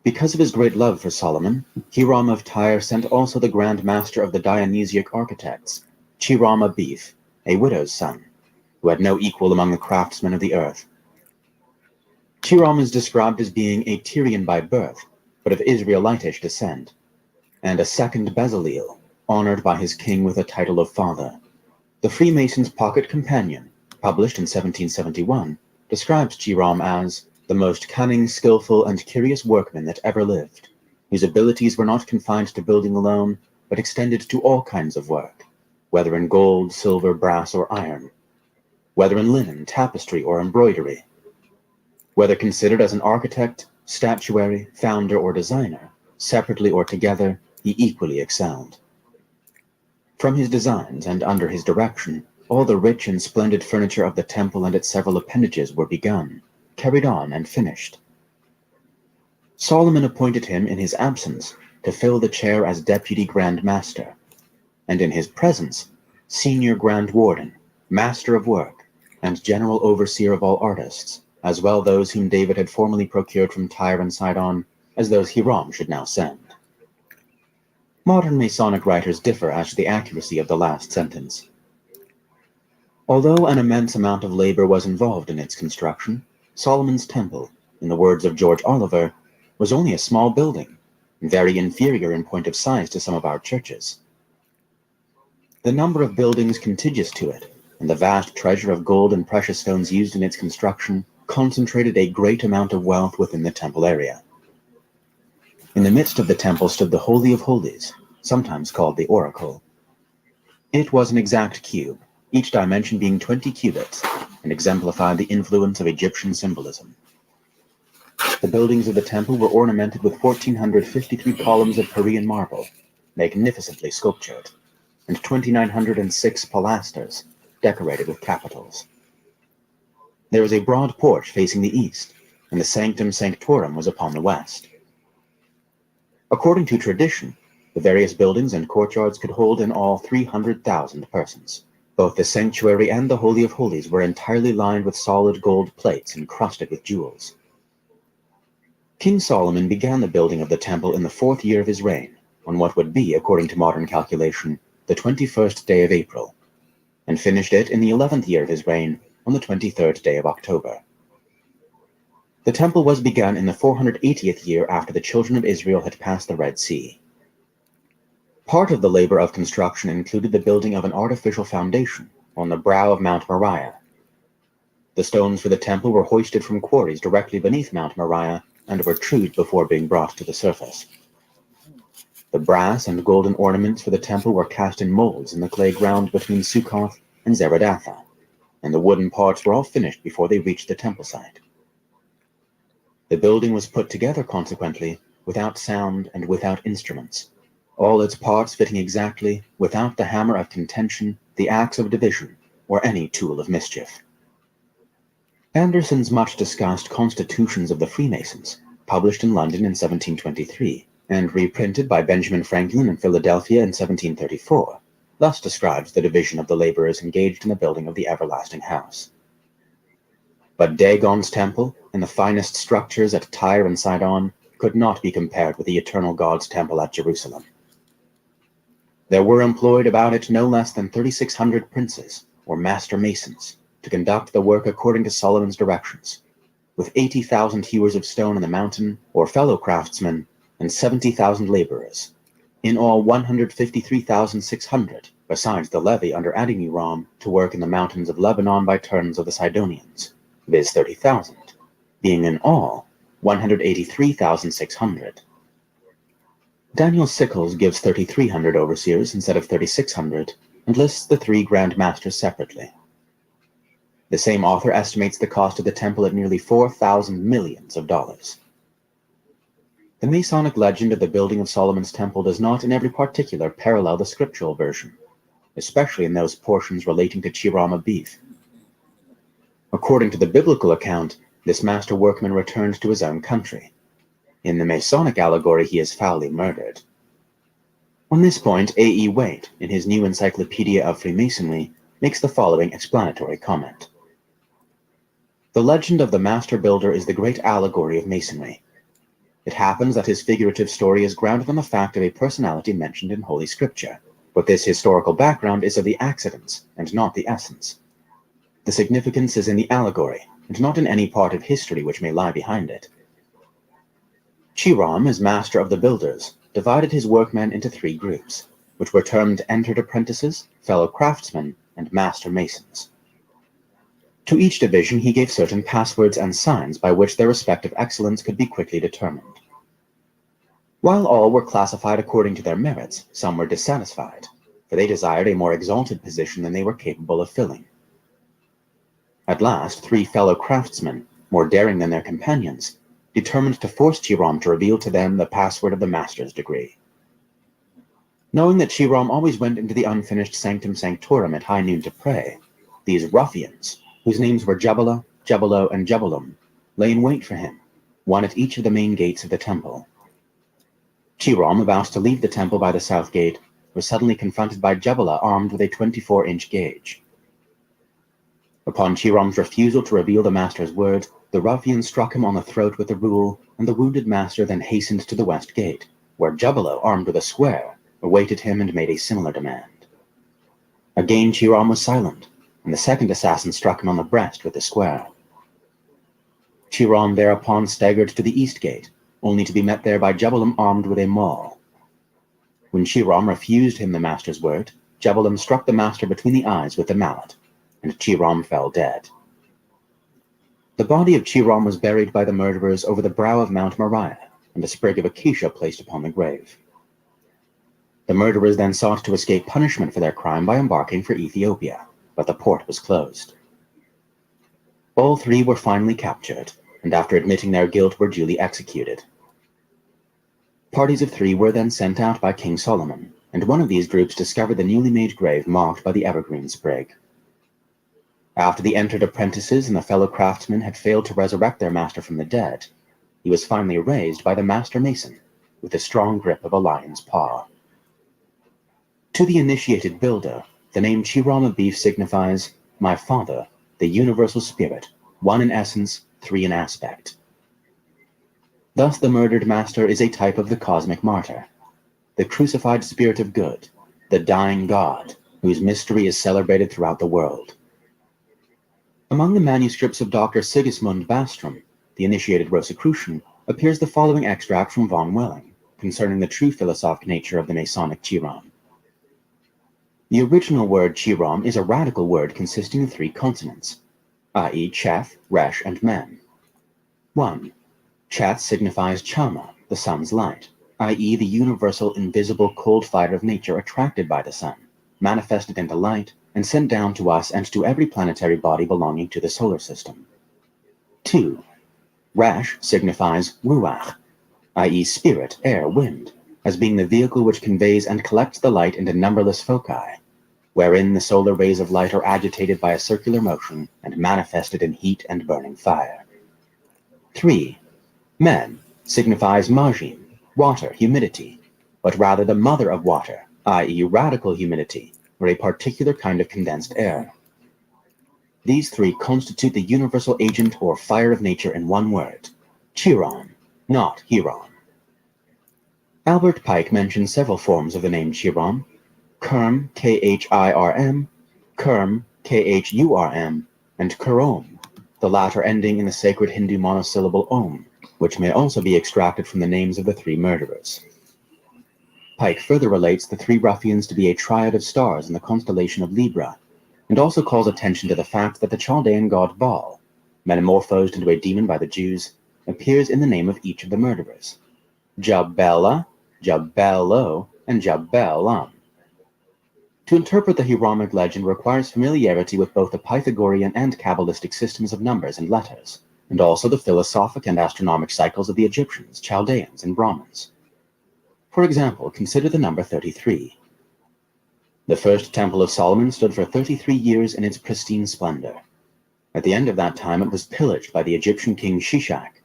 Because of his great love for Solomon, Hiram of Tyre sent also the grand master of the Dionysiac architects, Chiram Abif, a widow's son, who had no equal among the craftsmen of the earth. Chiram is described as being a Tyrian by birth, but of Israelitish descent, and a second Bezaleel, honored by his king with a title of father. The Freemason's Pocket Companion, published in 1771, describes Chiram as the most cunning, skillful, and curious workman that ever lived, whose abilities were not confined to building alone, but extended to all kinds of work, whether in gold, silver, brass, or iron, whether in linen, tapestry, or embroidery. Whether considered as an architect, statuary, founder, or designer, separately or together, he equally excelled. From his designs and under his direction, all the rich and splendid furniture of the temple and its several appendages were begun, carried on, and finished. Solomon appointed him in his absence to fill the chair as deputy grand master, and in his presence, senior grand warden, master of work, and general overseer of all artists, as well those whom David had formerly procured from Tyre and Sidon, as those Hiram should now send. Modern Masonic writers differ as to the accuracy of the last sentence. Although an immense amount of labor was involved in its construction, Solomon's Temple, in the words of George Oliver, was only a small building, very inferior in point of size to some of our churches. The number of buildings contiguous to it, and the vast treasure of gold and precious stones used in its construction, concentrated a great amount of wealth within the temple area. In the midst of the temple stood the Holy of Holies, sometimes called the Oracle. It was an exact cube, each dimension being 20 cubits, and exemplified the influence of Egyptian symbolism. The buildings of the temple were ornamented with 1,453 columns of Korean marble, magnificently sculptured, and 2,906 pilasters, decorated with capitals. There was a broad porch facing the east, and the Sanctum Sanctorum was upon the west. According to tradition, the various buildings and courtyards could hold in all 300,000 persons. Both the sanctuary and the Holy of Holies were entirely lined with solid gold plates encrusted with jewels. King Solomon began the building of the temple in the 4th year of his reign, on what would be, according to modern calculation, the 21st day of April, and finished it in the 11th year of his reign, on the 23rd day of October. The temple was begun in the 480th year after the children of Israel had passed the Red Sea. Part of the labor of construction included the building of an artificial foundation on the brow of Mount Moriah. The stones for the temple were hoisted from quarries directly beneath Mount Moriah and were trued before being brought to the surface. The brass and golden ornaments for the temple were cast in molds in the clay ground between Succoth and Zeradatha, and the wooden parts were all finished before they reached the temple site. The building was put together, consequently, without sound and without instruments, all its parts fitting exactly, without the hammer of contention, the axe of division, or any tool of mischief. Anderson's much-discussed Constitutions of the Freemasons, published in London in 1723, and reprinted by Benjamin Franklin in Philadelphia in 1734, thus describes the division of the laborers engaged in the building of the everlasting house. But Dagon's temple, and the finest structures at Tyre and Sidon, could not be compared with the eternal God's temple at Jerusalem. There were employed about it no less than 3,600 princes, or master masons, to conduct the work according to Solomon's directions, with 80,000 hewers of stone in the mountain, or fellow craftsmen, and 70,000 laborers. In all 153,600, besides the levy under Adoniram to work in the mountains of Lebanon by turns of the Sidonians, viz. 30,000, being in all 183,600. Daniel Sickles gives 3,300 overseers instead of 3,600, and lists the 3 grand masters separately. The same author estimates the cost of the temple at nearly 4,000 millions of dollars. The Masonic legend of the building of Solomon's temple does not in every particular parallel the scriptural version, especially in those portions relating to Chiram Abif. According to the biblical account, this master workman returned to his own country. In the Masonic allegory, he is foully murdered. On this point, A.E. Waite, in his new Encyclopedia of Freemasonry, makes the following explanatory comment. The legend of the master builder is the great allegory of Masonry. It happens that his figurative story is grounded on the fact of a personality mentioned in Holy Scripture, but this historical background is of the accidents and not the essence. The significance is in the allegory, and not in any part of history which may lie behind it. Chiram, as master of the builders, divided his workmen into 3 groups, which were termed entered apprentices, fellow craftsmen, and master masons. To each division he gave certain passwords and signs by which their respective excellence could be quickly determined. While all were classified according to their merits, some were dissatisfied, for they desired a more exalted position than they were capable of filling. At last, 3 fellow craftsmen, more daring than their companions, determined to force Chiram to reveal to them the password of the master's degree. Knowing that Chiram always went into the unfinished sanctum sanctorum at high noon to pray, these ruffians, whose names were Jabala, Jabalo, and Jabalum, lay in wait for him, one at each of the main gates of the temple. Chiram, about to leave the temple by the south gate, was suddenly confronted by Jabala armed with a 24-inch gauge. Upon Chiram's refusal to reveal the master's words, the ruffian struck him on the throat with a rule, and the wounded master then hastened to the west gate, where Jabalo, armed with a square, awaited him and made a similar demand. Again Chiram was silent, and the second assassin struck him on the breast with the square. Chiram thereupon staggered to the east gate, only to be met there by Jabalum armed with a maul. When Chiram refused him the master's word, Jabalum struck the master between the eyes with the mallet, and Chiram fell dead. The body of Chiram was buried by the murderers over the brow of Mount Moriah, and a sprig of acacia placed upon the grave. The murderers then sought to escape punishment for their crime by embarking for Ethiopia, but the port was closed. All 3 were finally captured, and after admitting their guilt were duly executed. Parties of 3 were then sent out by King Solomon, and one of these groups discovered the newly made grave marked by the evergreen sprig. After the entered apprentices and the fellow craftsmen had failed to resurrect their master from the dead, he was finally raised by the master mason with the strong grip of a lion's paw. To the initiated builder, the name Chiram Abif signifies, my father, the universal spirit, one in essence, 3 in aspect. Thus the murdered master is a type of the cosmic martyr, the crucified spirit of good, the dying God, whose mystery is celebrated throughout the world. Among the manuscripts of Dr. Sigismund Bastrom, the initiated Rosicrucian, appears the following extract from von Welling concerning the true philosophic nature of the Masonic Chiram. The original word Chiram is a radical word consisting of 3 consonants, i.e. Cheth, Resh, and Men. 1. Cheth signifies Chama, the sun's light, i.e. the universal invisible cold fire of nature attracted by the sun, manifested into light, and sent down to us and to every planetary body belonging to the solar system. 2. Resh signifies Ruach, i.e. spirit, air, wind, as being the vehicle which conveys and collects the light into numberless foci, wherein the solar rays of light are agitated by a circular motion and manifested in heat and burning fire. 3. Men signifies Majin, water, humidity, but rather the mother of water, i.e. radical humidity, or a particular kind of condensed air. These 3 constitute the universal agent or fire of nature in one word, Chiram, not Hiram. Albert Pike mentions several forms of the name Chiram: Kerm, Khirm, Kerm, Khurm, and Kurom, the latter ending in the sacred Hindu monosyllable Om, which may also be extracted from the names of the 3 murderers. Pike further relates the 3 ruffians to be a triad of stars in the constellation of Libra, and also calls attention to the fact that the Chaldean god Baal, metamorphosed into a demon by the Jews, appears in the name of each of the murderers: Jabbela, Jabbelo, and Jabbelam. To interpret the Hiramic legend requires familiarity with both the Pythagorean and Kabbalistic systems of numbers and letters, and also the philosophic and astronomic cycles of the Egyptians, Chaldeans, and Brahmins. For example, consider the number 33. The first Temple of Solomon stood for 33 years in its pristine splendor. At the end of that time, it was pillaged by the Egyptian king Shishak,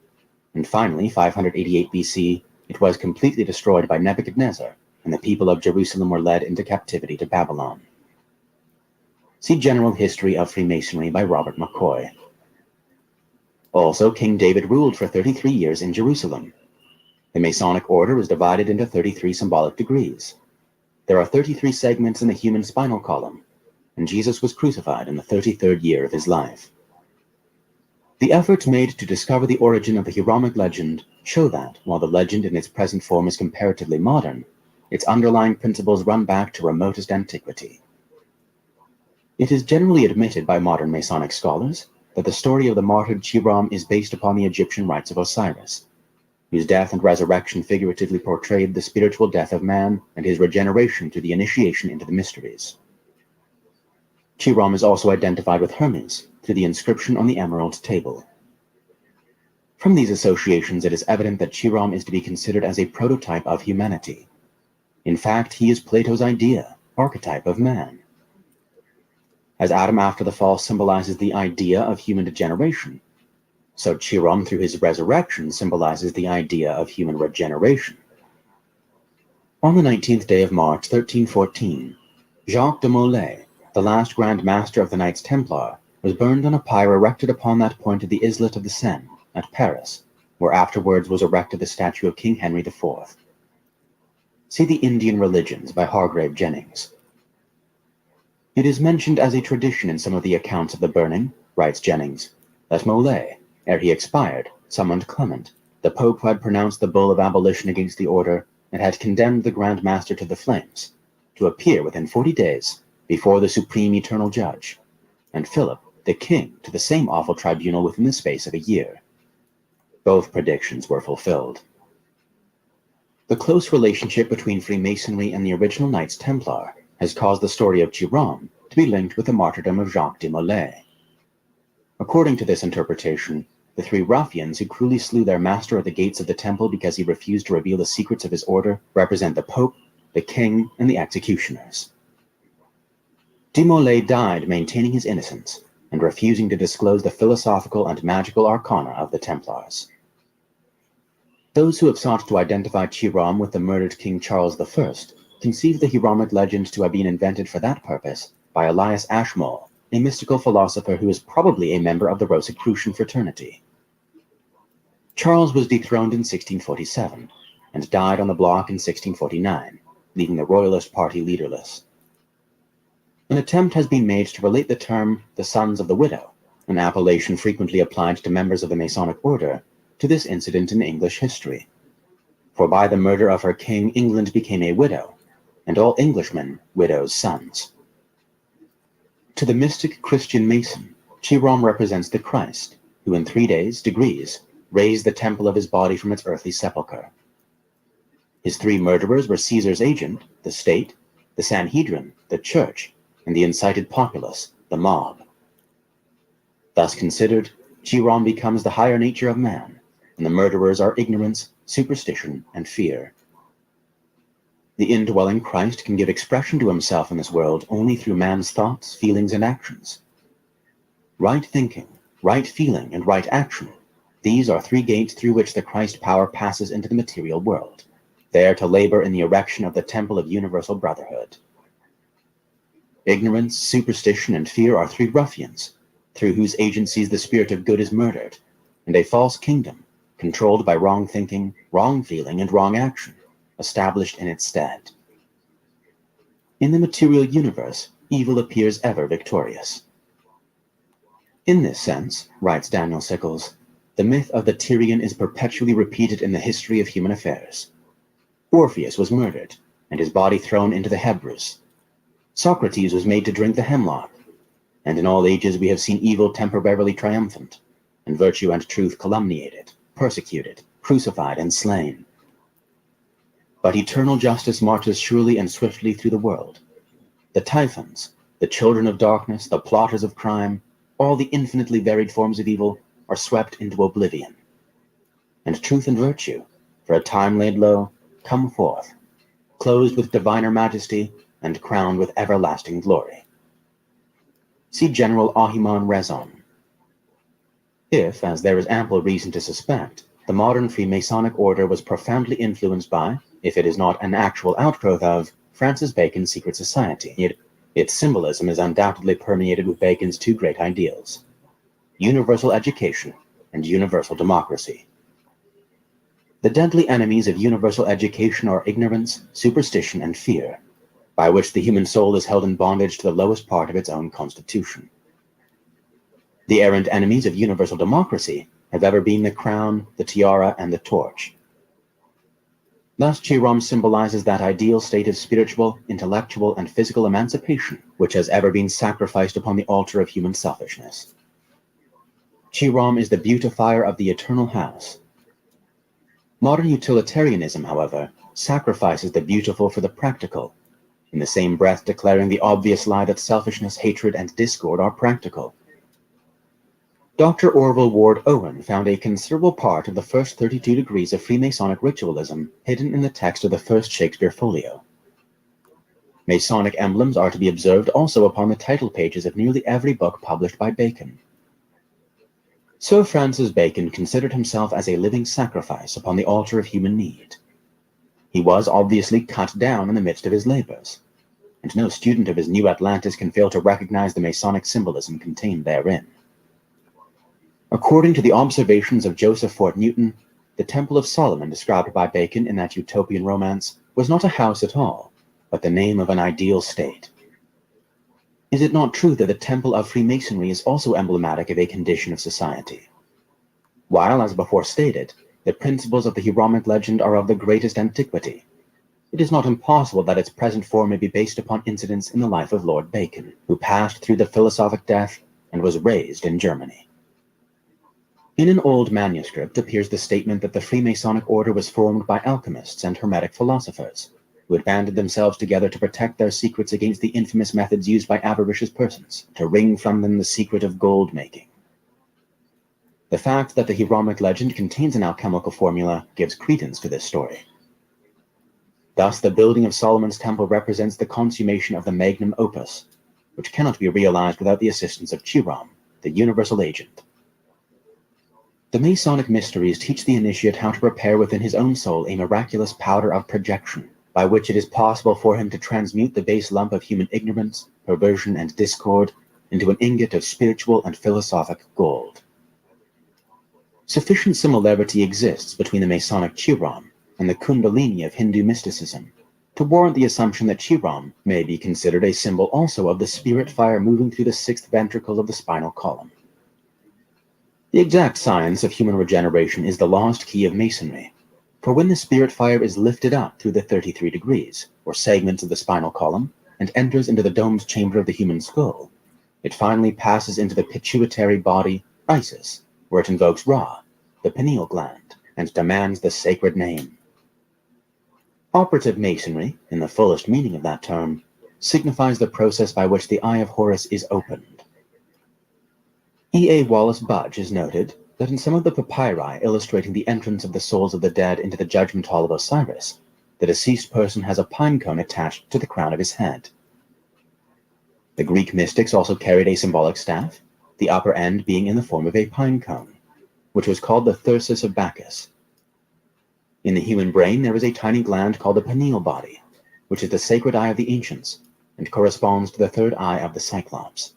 and finally, 588 BC, it was completely destroyed by Nebuchadnezzar, and the people of Jerusalem were led into captivity to Babylon. See General History of Freemasonry by Robert McCoy. Also, King David ruled for 33 years in Jerusalem. The Masonic order is divided into 33 symbolic degrees. There are 33 segments in the human spinal column, and Jesus was crucified in the 33rd year of his life. The efforts made to discover the origin of the Hieronymic legend show that, while the legend in its present form is comparatively modern, its underlying principles run back to remotest antiquity. It is generally admitted by modern Masonic scholars that the story of the martyred Chiram is based upon the Egyptian rites of Osiris, whose death and resurrection figuratively portrayed the spiritual death of man and his regeneration through the initiation into the mysteries. Chiram is also identified with Hermes through the inscription on the Emerald Table. From these associations, it is evident that Chiram is to be considered as a prototype of humanity. In fact, he is Plato's idea, archetype of man. As Adam after the fall symbolizes the idea of human degeneration, so Chiram through his resurrection symbolizes the idea of human regeneration. On the 19th day of March 1314, Jacques de Molay, the last Grand Master of the Knights Templar, was burned on a pyre erected upon that point of the islet of the Seine, at Paris, where afterwards was erected the statue of King Henry IV. See The Indian Religions by Hargrave Jennings. It is mentioned as a tradition in some of the accounts of the burning, writes Jennings, that Molay, ere he expired, summoned Clement, the Pope who had pronounced the bull of abolition against the order and had condemned the Grand Master to the flames, to appear within 40 days before the Supreme Eternal Judge, and Philip, the King, to the same awful tribunal within the space of a year. Both predictions were fulfilled. The close relationship between Freemasonry and the original Knights Templar has caused the story of Chiram to be linked with the martyrdom of Jacques de Molay. According to this interpretation, the three ruffians who cruelly slew their master at the gates of the temple because he refused to reveal the secrets of his order represent the Pope, the King, and the executioners. De Molay died maintaining his innocence and refusing to disclose the philosophical and magical arcana of the Templars. Those who have sought to identify Chiram with the murdered King Charles I conceive the Hieronymic legend to have been invented for that purpose by Elias Ashmole, a mystical philosopher who is probably a member of the Rosicrucian fraternity. Charles was dethroned in 1647 and died on the block in 1649, leaving the Royalist Party leaderless. An attempt has been made to relate the term the Sons of the Widow, an appellation frequently applied to members of the Masonic order, to this incident in English history. For by the murder of her king, England became a widow, and all Englishmen widows' sons. To the mystic Christian Mason, Chiram represents the Christ, who in 3 degrees, raised the temple of his body from its earthly sepulchre. His three murderers were Caesar's agent, the state, the Sanhedrin, the church, and the incited populace, the mob. Thus considered, Chiram becomes the higher nature of man, and the murderers are ignorance, superstition, and fear. The indwelling Christ can give expression to himself in this world only through man's thoughts, feelings, and actions. Right thinking, right feeling, and right action, these are three gates through which the Christ power passes into the material world, there to labor in the erection of the temple of universal brotherhood. Ignorance, superstition, and fear are three ruffians, through whose agencies the spirit of good is murdered, and a false kingdom, controlled by wrong thinking, wrong feeling, and wrong action, established in its stead. In the material universe, evil appears ever victorious. In this sense, writes Daniel Sickles, the myth of the Tyrian is perpetually repeated in the history of human affairs. Orpheus was murdered, and his body thrown into the Hebrus. Socrates was made to drink the hemlock, and in all ages we have seen evil temporarily triumphant, and virtue and truth calumniated, persecuted, crucified, and slain. But eternal justice marches surely and swiftly through the world. The Typhons, the children of darkness, the plotters of crime, all the infinitely varied forms of evil, are swept into oblivion. And truth and virtue, for a time laid low, come forth, clothed with diviner majesty and crowned with everlasting glory. See General Ahiman Rezon. If, as there is ample reason to suspect, the modern Freemasonic order was profoundly influenced by, if it is not an actual outgrowth of, Francis Bacon's secret society, its symbolism is undoubtedly permeated with Bacon's two great ideals: universal education and universal democracy. The deadly enemies of universal education are ignorance, superstition, and fear, by which the human soul is held in bondage to the lowest part of its own constitution. The errant enemies of universal democracy have ever been the crown, the tiara, and the torch. Thus, Chi-Rom symbolizes that ideal state of spiritual, intellectual, and physical emancipation which has ever been sacrificed upon the altar of human selfishness. Chi-Rom is the beautifier of the eternal house. Modern utilitarianism, however, sacrifices the beautiful for the practical, in the same breath declaring the obvious lie that selfishness, hatred, and discord are practical. Dr. Orville Ward Owen found a considerable part of the first 32 degrees of Freemasonic ritualism hidden in the text of the first Shakespeare folio. Masonic emblems are to be observed also upon the title pages of nearly every book published by Bacon. Sir Francis Bacon considered himself as a living sacrifice upon the altar of human need. He was obviously cut down in the midst of his labors, and no student of his New Atlantis can fail to recognize the Masonic symbolism contained therein. According to the observations of Joseph Fort Newton, the Temple of Solomon described by Bacon in that utopian romance was not a house at all, but the name of an ideal state. Is it not true that the Temple of Freemasonry is also emblematic of a condition of society? While, as before stated, the principles of the Hieronymic legend are of the greatest antiquity, it is not impossible that its present form may be based upon incidents in the life of Lord Bacon, who passed through the philosophic death and was raised in Germany. In an old manuscript appears the statement that the Freemasonic order was formed by alchemists and hermetic philosophers, who had banded themselves together to protect their secrets against the infamous methods used by avaricious persons to wring from them the secret of gold-making. The fact that the Hieronymic legend contains an alchemical formula gives credence to this story. Thus, the building of Solomon's temple represents the consummation of the magnum opus, which cannot be realized without the assistance of Chi-Rom, the universal agent. The Masonic mysteries teach the initiate how to prepare within his own soul a miraculous powder of projection, by which it is possible for him to transmute the base lump of human ignorance, perversion, and discord into an ingot of spiritual and philosophic gold. Sufficient similarity exists between the Masonic Chi-Rom and the Kundalini of Hindu mysticism to warrant the assumption that Chi-Rom may be considered a symbol also of the spirit fire moving through the sixth ventricle of the spinal column. The exact science of human regeneration is the lost key of Masonry, for when the spirit fire is lifted up through the 33 degrees, or segments of the spinal column, and enters into the domed chamber of the human skull, it finally passes into the pituitary body, Isis, where it invokes Ra, the pineal gland, and demands the sacred name. Operative Masonry, in the fullest meaning of that term, signifies the process by which the Eye of Horus is opened. E.A. Wallace Budge has noted that in some of the papyri illustrating the entrance of the souls of the dead into the judgment hall of Osiris, the deceased person has a pine cone attached to the crown of his head. The Greek mystics also carried a symbolic staff, the upper end being in the form of a pine cone, which was called the thyrsus of Bacchus. In the human brain there is a tiny gland called the pineal body, which is the sacred eye of the ancients, and corresponds to the third eye of the Cyclops.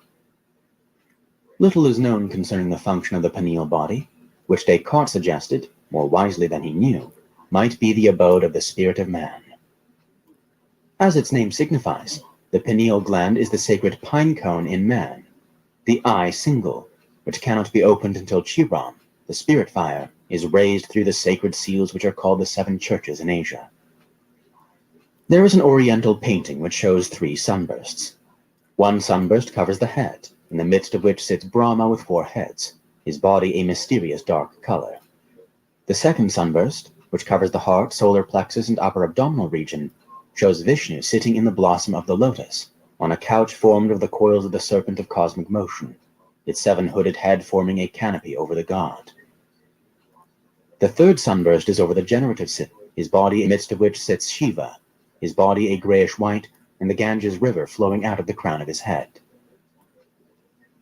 Little is known concerning the function of the pineal body, which Descartes suggested, more wisely than he knew, might be the abode of the spirit of man. As its name signifies, the pineal gland is the sacred pine cone in man, the eye single, which cannot be opened until Chi-Rom, the spirit fire, is raised through the sacred seals which are called the seven churches in Asia. There is an oriental painting which shows 3 sunbursts. One sunburst covers the head, in the midst of which sits Brahma with 4 heads, his body a mysterious dark color. The second sunburst, which covers the heart, solar plexus, and upper abdominal region, shows Vishnu sitting in the blossom of the lotus, on a couch formed of the coils of the serpent of cosmic motion, its 7-hooded head forming a canopy over the god. The third sunburst is over the generative system, his body in the midst of which sits Shiva, his body a grayish-white, and the Ganges River flowing out of the crown of his head.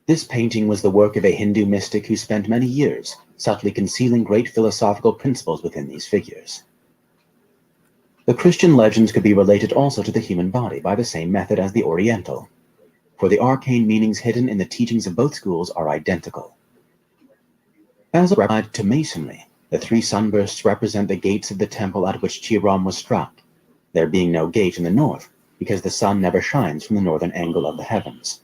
This painting was the work of a Hindu mystic who spent many years subtly concealing great philosophical principles within these figures. The Christian legends could be related also to the human body by the same method as the Oriental, for the arcane meanings hidden in the teachings of both schools are identical. As applied to Masonry, the 3 sunbursts represent the gates of the temple at which Chiram was struck, there being no gate in the north, because the sun never shines from the northern angle of the heavens.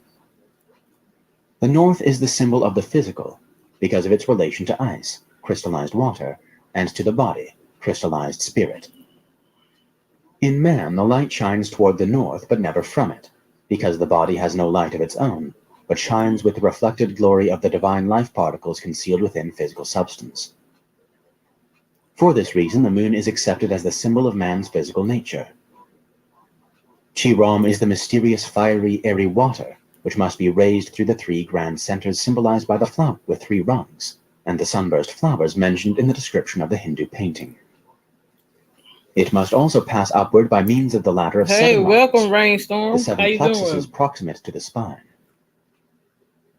The north is the symbol of the physical, because of its relation to ice, crystallized water, and to the body, crystallized spirit. In man, the light shines toward the north, but never from it, because the body has no light of its own, but shines with the reflected glory of the divine life particles concealed within physical substance. For this reason, the moon is accepted as the symbol of man's physical nature. Chiram is the mysterious, fiery, airy water, which must be raised through the 3 grand centers symbolized by the flower with 3 rungs, and the sunburst flowers mentioned in the description of the Hindu painting. It must also pass upward by means of the ladder of 7 welcome, rungs, Rainstorm. the 7 How you plexuses doing? proximate to the spine.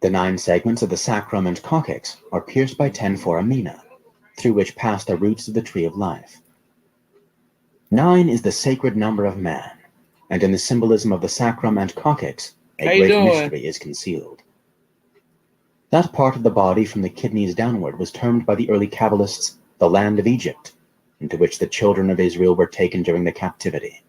The 9 segments of the sacrum and coccyx are pierced by 10 foramina, through which pass the roots of the tree of life. 9 is the sacred number of man, and in the symbolism of the sacrum and coccyx, a great mystery is concealed. That part of the body from the kidneys downward was termed by the early Kabbalists the land of Egypt, into which the children of Israel were taken during the captivity.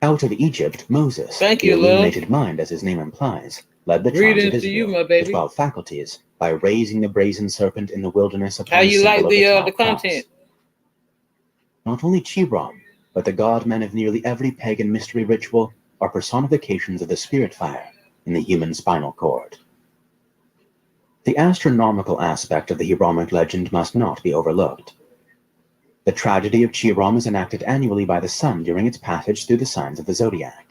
Out of Egypt, Moses, the illuminated mind, as his name implies, led the tribes of Israel with 12 faculties by raising the brazen serpent in the wilderness upon the symbol of the content. Not only Chiram, but the god-men of nearly every pagan mystery ritual are personifications of the spirit fire in the human spinal cord. The astronomical aspect of the Hiramic legend must not be overlooked. The tragedy of Chiram is enacted annually by the sun during its passage through the signs of the zodiac.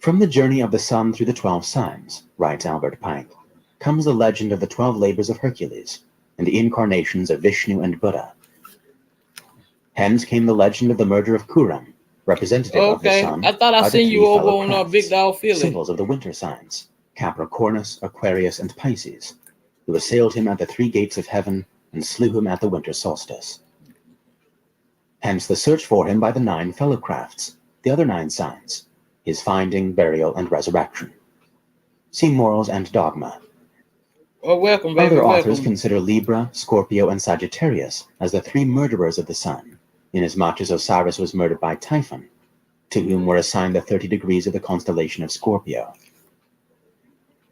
From the journey of the sun through the 12 signs, writes Albert Pike, comes the legend of the 12 labors of Hercules and the incarnations of Vishnu and Buddha. Hence came the legend of the murder of Kuram, representative of the sun. I thought I seen you over on Big Dog Philly. Symbols of the winter signs, Capricornus, Aquarius, and Pisces, who assailed him at the 3 gates of heaven and slew him at the winter solstice. Hence the search for him by the 9 fellow crafts, the other 9 signs, his finding, burial, and resurrection. See Morals and Dogma. Welcome, baby. Other authors consider Libra, Scorpio, and Sagittarius as the 3 murderers of the sun, inasmuch as Osiris was murdered by Typhon, to whom were assigned the 30 degrees of the constellation of Scorpio.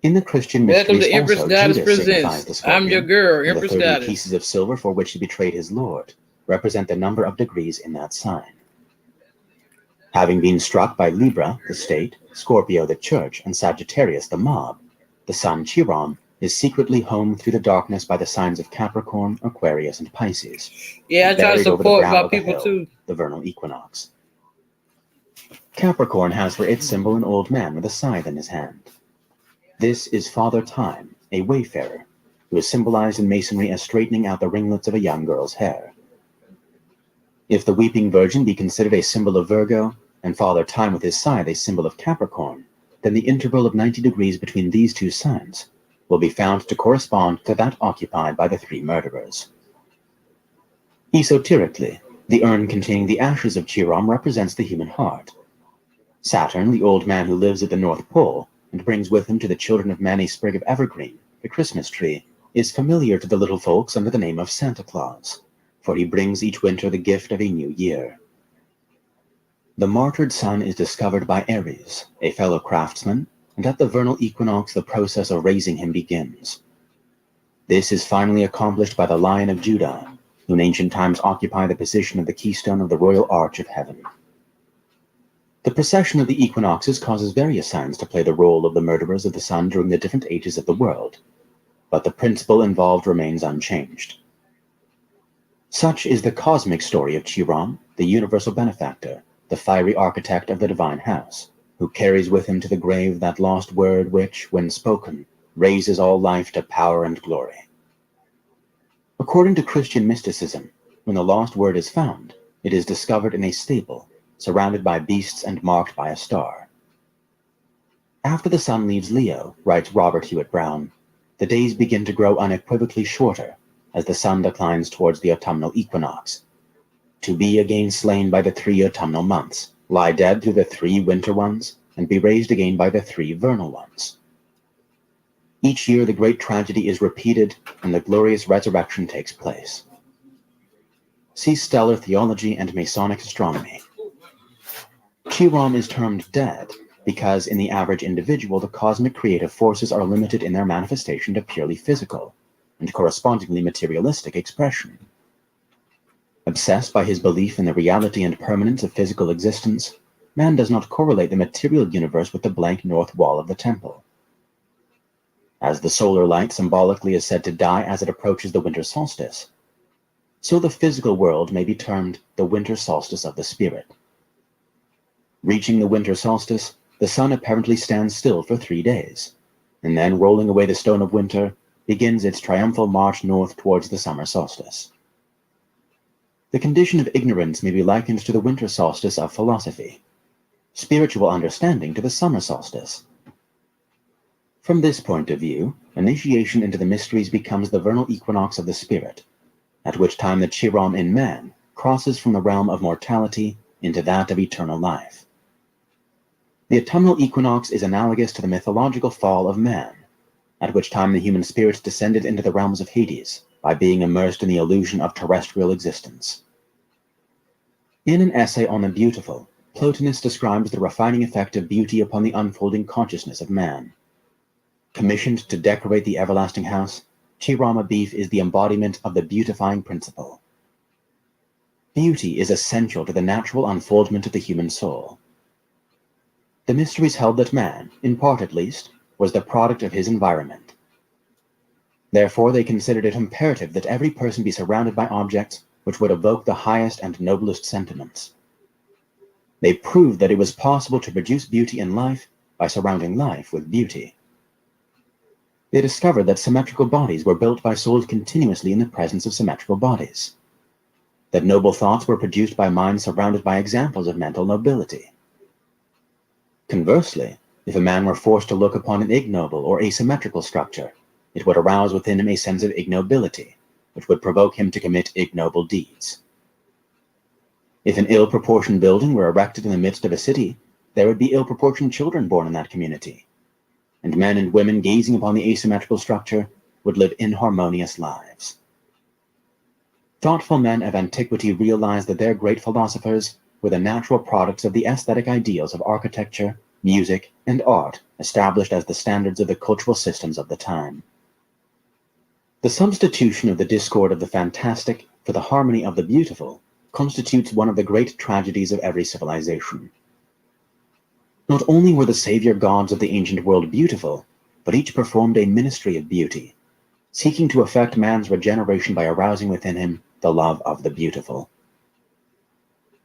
In the Christian mysteries also, Judas signifies the Scorpion. I'm your girl, and Empress the 30 Goddess. pieces of silver for which he betrayed his Lord represent the number of degrees in that sign. Having been struck by Libra, the state, Scorpio, the church, and Sagittarius, the mob, the sun Chiram is secretly homed through the darkness by the signs of Capricorn, Aquarius, and Pisces. Yeah, I try to support my people hill, too. The vernal equinox. Capricorn has for its symbol an old man with a scythe in his hand. This is Father Time, a wayfarer, who is symbolized in Masonry as straightening out the ringlets of a young girl's hair. If the Weeping Virgin be considered a symbol of Virgo, and Father Time with his scythe a symbol of Capricorn, then the interval of 90 degrees between these 2 signs will be found to correspond to that occupied by the 3 murderers. Esoterically, the urn containing the ashes of Chiram represents the human heart. Saturn, the old man who lives at the North Pole and brings with him to the children of man a sprig of evergreen, the Christmas tree, is familiar to the little folks under the name of Santa Claus, for he brings each winter the gift of a new year. The martyred sun is discovered by Ares, a fellow craftsman, and at the vernal equinox the process of raising him begins. This is finally accomplished by the Lion of Judah, who in ancient times occupied the position of the keystone of the royal arch of heaven. The precession of the equinoxes causes various signs to play the role of the murderers of the sun during the different ages of the world, but the principle involved remains unchanged. Such is the cosmic story of Chiram, the universal benefactor, the fiery architect of the divine house, who carries with him to the grave that lost word which, when spoken, raises all life to power and glory. According to Christian mysticism, when the lost word is found, it is discovered in a stable, surrounded by beasts and marked by a star. After the sun leaves Leo, writes Robert Hewitt Brown, the days begin to grow unequivocally shorter as the sun declines towards the autumnal equinox, to be again slain by the 3 autumnal months, lie dead through the 3 winter ones, and be raised again by the 3 vernal ones. Each year the great tragedy is repeated, and the glorious resurrection takes place. See Stellar Theology and Masonic Astronomy. Chiron is termed dead because in the average individual the cosmic creative forces are limited in their manifestation to purely physical and correspondingly materialistic expression. Obsessed by his belief in the reality and permanence of physical existence, man does not correlate the material universe with the blank north wall of the temple. As the solar light symbolically is said to die as it approaches the winter solstice, so the physical world may be termed the winter solstice of the spirit. Reaching the winter solstice, the sun apparently stands still for 3 days, and then, rolling away the stone of winter, begins its triumphal march north towards the summer solstice. The condition of ignorance may be likened to the winter solstice of philosophy, spiritual understanding to the summer solstice. From this point of view, initiation into the mysteries becomes the vernal equinox of the spirit, at which time the Chiron in man crosses from the realm of mortality into that of eternal life. The autumnal equinox is analogous to the mythological fall of man, at which time the human spirit descended into the realms of Hades by being immersed in the illusion of terrestrial existence. In an essay on the beautiful, Plotinus describes the refining effect of beauty upon the unfolding consciousness of man. Commissioned to decorate the everlasting house, Chirama beef is the embodiment of the beautifying principle. Beauty is essential to the natural unfoldment of the human soul. The mysteries held that man, in part at least, was the product of his environment. Therefore, they considered it imperative that every person be surrounded by objects which would evoke the highest and noblest sentiments. They proved that it was possible to produce beauty in life by surrounding life with beauty. They discovered that symmetrical bodies were built by souls continuously in the presence of symmetrical bodies, that noble thoughts were produced by minds surrounded by examples of mental nobility. Conversely, if a man were forced to look upon an ignoble or asymmetrical structure, it would arouse within him a sense of ignobility, which would provoke him to commit ignoble deeds. If an ill-proportioned building were erected in the midst of a city, there would be ill-proportioned children born in that community, and men and women gazing upon the asymmetrical structure would live inharmonious lives. Thoughtful men of antiquity realized that their great philosophers were the natural products of the aesthetic ideals of architecture, music, and art established as the standards of the cultural systems of the time. The substitution of the discord of the fantastic for the harmony of the beautiful constitutes one of the great tragedies of every civilization. Not only were the savior gods of the ancient world beautiful, but each performed a ministry of beauty, seeking to effect man's regeneration by arousing within him the love of the beautiful.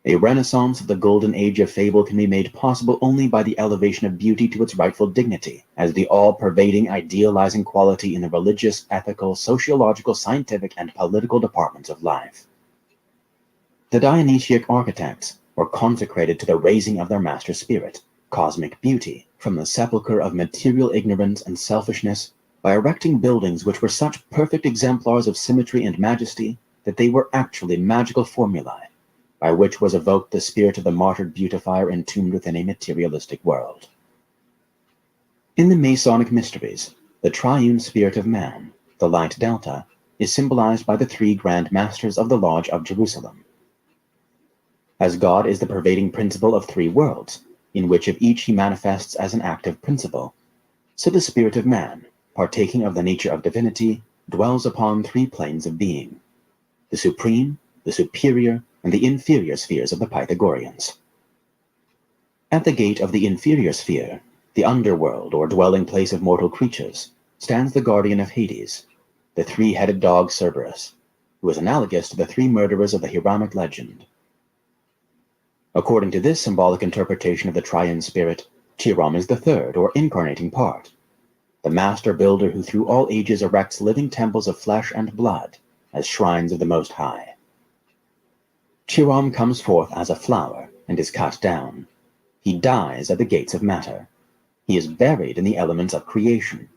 A renaissance of the golden age of fable can be made possible only by the elevation of beauty to its rightful dignity as the all-pervading, idealizing quality in the religious, ethical, sociological, scientific, and political departments of life. The Dionysiac architects were consecrated to the raising of their master spirit, cosmic beauty, from the sepulchre of material ignorance and selfishness by erecting buildings which were such perfect exemplars of symmetry and majesty that they were actually magical formulae, by which was evoked the spirit of the martyred beautifier entombed within a materialistic world. In the Masonic mysteries, the triune spirit of man, the light delta, is symbolized by the 3 grand masters of the Lodge of Jerusalem. As God is the pervading principle of 3 worlds, in which of each he manifests as an active principle, so the spirit of man, partaking of the nature of divinity, dwells upon 3 planes of being: the supreme, the superior, and the inferior spheres of the Pythagoreans. At the gate of the inferior sphere, the underworld or dwelling place of mortal creatures, stands the guardian of Hades, the 3-headed dog Cerberus, who is analogous to the 3 murderers of the Hiramic legend. According to this symbolic interpretation of the triune spirit, Chiram is the third, or incarnating part, the master builder who through all ages erects living temples of flesh and blood as shrines of the Most High. Chiram comes forth as a flower and is cut down. He dies at the gates of matter. He is buried in the elements of creation.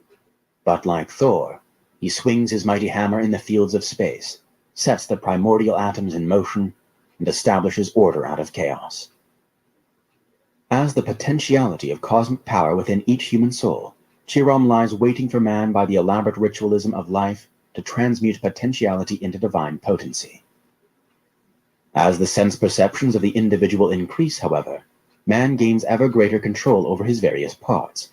But like Thor, he swings his mighty hammer in the fields of space, sets the primordial atoms in motion, and establishes order out of chaos. As the potentiality of cosmic power within each human soul, Chiram lies waiting for man by the elaborate ritualism of life to transmute potentiality into divine potency. As the sense perceptions of the individual increase, however, man gains ever greater control over his various parts,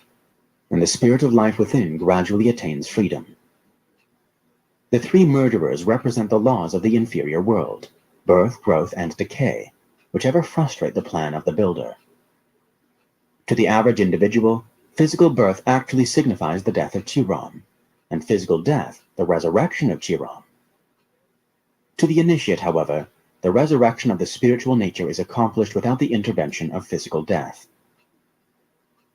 and the spirit of life within gradually attains freedom. The three murderers represent the laws of the inferior world, birth, growth, and decay, which ever frustrate the plan of the builder. To the average individual, physical birth actually signifies the death of Chiram, and physical death the resurrection of Chiram. To the initiate, however, the resurrection of the spiritual nature is accomplished without the intervention of physical death.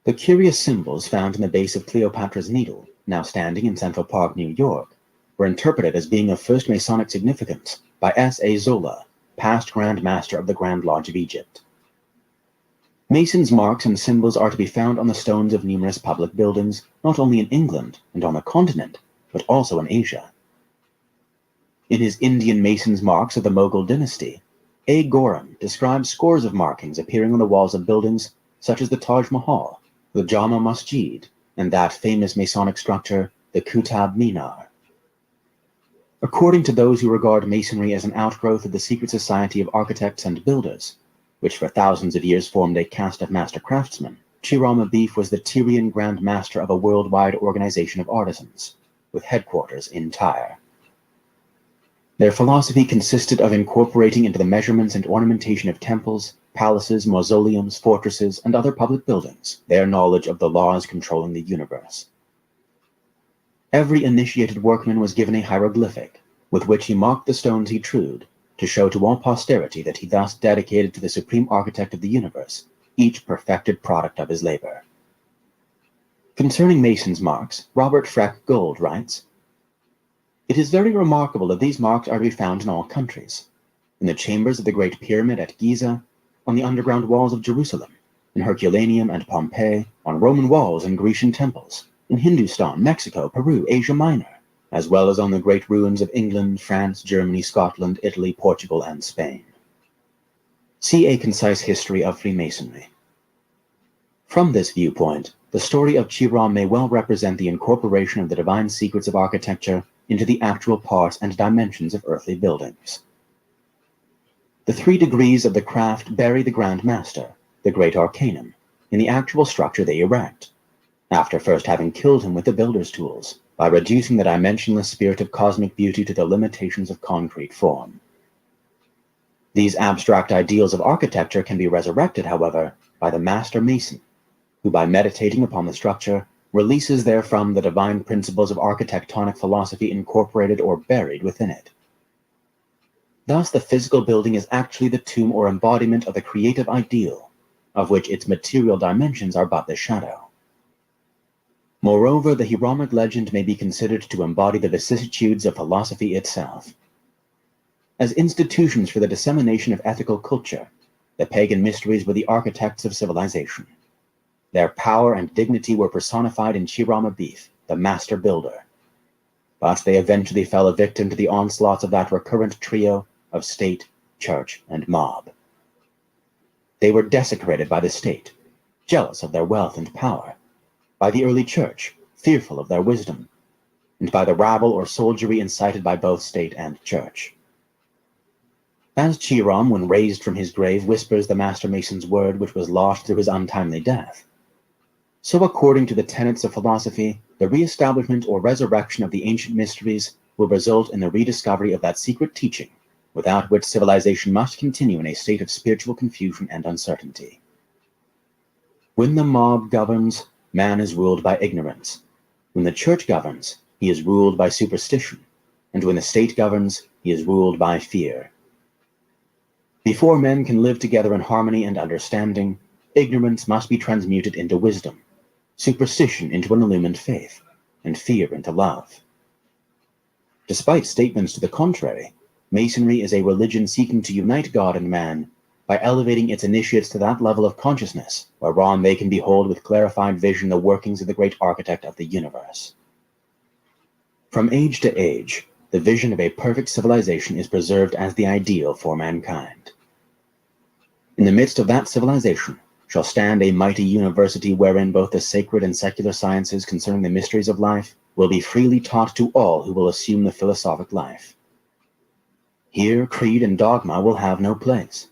The curious symbols found in the base of Cleopatra's Needle, now standing in Central Park, New York, were interpreted as being of first Masonic significance by S.A. Zola, past Grand Master of the Grand Lodge of Egypt. Masons' marks and symbols are to be found on the stones of numerous public buildings, not only in England and on the continent, but also in Asia. In his Indian Masons' marks of the Mughal dynasty, A. Gorham describes scores of markings appearing on the walls of buildings such as the Taj Mahal, the Jama Masjid, and that famous Masonic structure, the Qutb Minar. According to those who regard Masonry as an outgrowth of the secret society of architects and builders, which for thousands of years formed a caste of master craftsmen, Chiram Abif was the Tyrian Grand Master of a worldwide organization of artisans, with headquarters in Tyre. Their philosophy consisted of incorporating into the measurements and ornamentation of temples, palaces, mausoleums, fortresses, and other public buildings their knowledge of the laws controlling the universe. Every initiated workman was given a hieroglyphic, with which he marked the stones he trewed, to show to all posterity that he thus dedicated to the supreme architect of the universe each perfected product of his labor. Concerning Mason's marks, Robert Freck Gold writes, "It is very remarkable that these marks are to be found in all countries, in the chambers of the Great Pyramid at Giza, on the underground walls of Jerusalem, in Herculaneum and Pompeii, on Roman walls and Grecian temples, in Hindustan, Mexico, Peru, Asia Minor, as well as on the great ruins of England, France, Germany, Scotland, Italy, Portugal, and Spain." See a concise history of Freemasonry. From this viewpoint, the story of Chiram may well represent the incorporation of the divine secrets of architecture into the actual parts and dimensions of earthly buildings. The 3 degrees of the craft bury the Grand Master, the Great Arcanum, in the actual structure they erect, after first having killed him with the builder's tools, by reducing the dimensionless spirit of cosmic beauty to the limitations of concrete form. These abstract ideals of architecture can be resurrected, however, by the Master Mason, who by meditating upon the structure, releases therefrom the divine principles of architectonic philosophy incorporated or buried within it. Thus, the physical building is actually the tomb or embodiment of the creative ideal, of which its material dimensions are but the shadow. Moreover, the Hiramic legend may be considered to embody the vicissitudes of philosophy itself. As institutions for the dissemination of ethical culture, the pagan mysteries were the architects of civilization. Their power and dignity were personified in Chiram Abif, the master builder. But they eventually fell a victim to the onslaughts of that recurrent trio of state, church, and mob. They were desecrated by the state, jealous of their wealth and power, by the early church, fearful of their wisdom, and by the rabble or soldiery incited by both state and church. As Chiram, when raised from his grave, whispers the Master Mason's word which was lost through his untimely death, so according to the tenets of philosophy, the re-establishment or resurrection of the ancient mysteries will result in the rediscovery of that secret teaching, without which civilization must continue in a state of spiritual confusion and uncertainty. When the mob governs, man is ruled by ignorance. When the church governs, he is ruled by superstition. And when the state governs, he is ruled by fear. Before men can live together in harmony and understanding, Ignorance must be transmuted into wisdom, superstition into an illumined faith, and fear into love. Despite statements to the contrary, Masonry is a religion seeking to unite God and man by elevating its initiates to that level of consciousness whereon they can behold with clarified vision the workings of the great architect of the universe. From age to age, the vision of a perfect civilization is preserved as the ideal for mankind. In the midst of that civilization shall stand a mighty university wherein both the sacred and secular sciences concerning the mysteries of life will be freely taught to all who will assume the philosophic life. Here creed and dogma will have no place.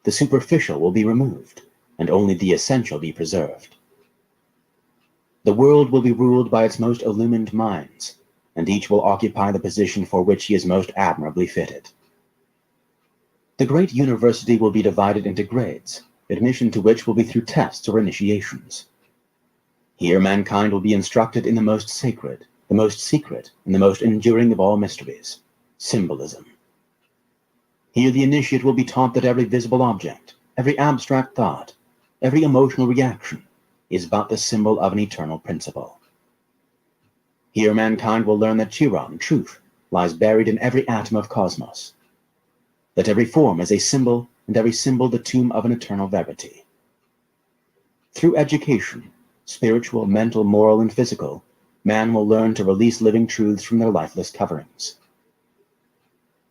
The superficial will be removed, and only the essential be preserved. The world will be ruled by its most illumined minds, and each will occupy the position for which he is most admirably fitted. The great university will be divided into grades, admission to which will be through tests or initiations. Here mankind will be instructed in the most sacred, the most secret, and the most enduring of all mysteries, symbolism. Here the initiate will be taught that every visible object, every abstract thought, every emotional reaction is but the symbol of an eternal principle. Here mankind will learn that Chiron, truth, lies buried in every atom of cosmos, that every form is a symbol, and every symbol the tomb of an eternal verity. Through education, spiritual, mental, moral, and physical, man will learn to release living truths from their lifeless coverings.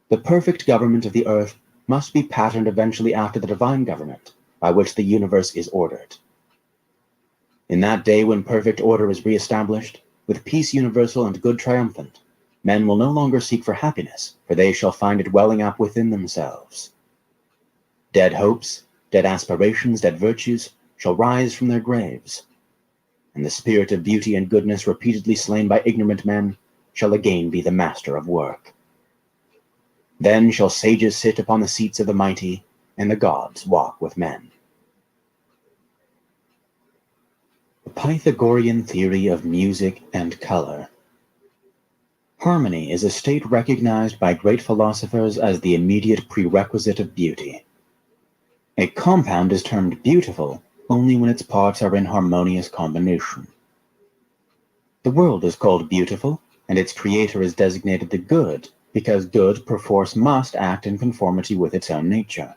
The perfect government of the earth must be patterned eventually after the divine government by which the universe is ordered. In that day when perfect order is re-established, with peace universal and good triumphant, men will no longer seek for happiness, for they shall find it welling up within themselves. Dead hopes, dead aspirations, dead virtues shall rise from their graves, and the spirit of beauty and goodness repeatedly slain by ignorant men shall again be the master of work. Then shall sages sit upon the seats of the mighty, and the gods walk with men. The Pythagorean theory of music and color. Harmony is a state recognized by great philosophers as the immediate prerequisite of beauty. A compound is termed beautiful only when its parts are in harmonious combination. The world is called beautiful, and its creator is designated the good, because good perforce must act in conformity with its own nature.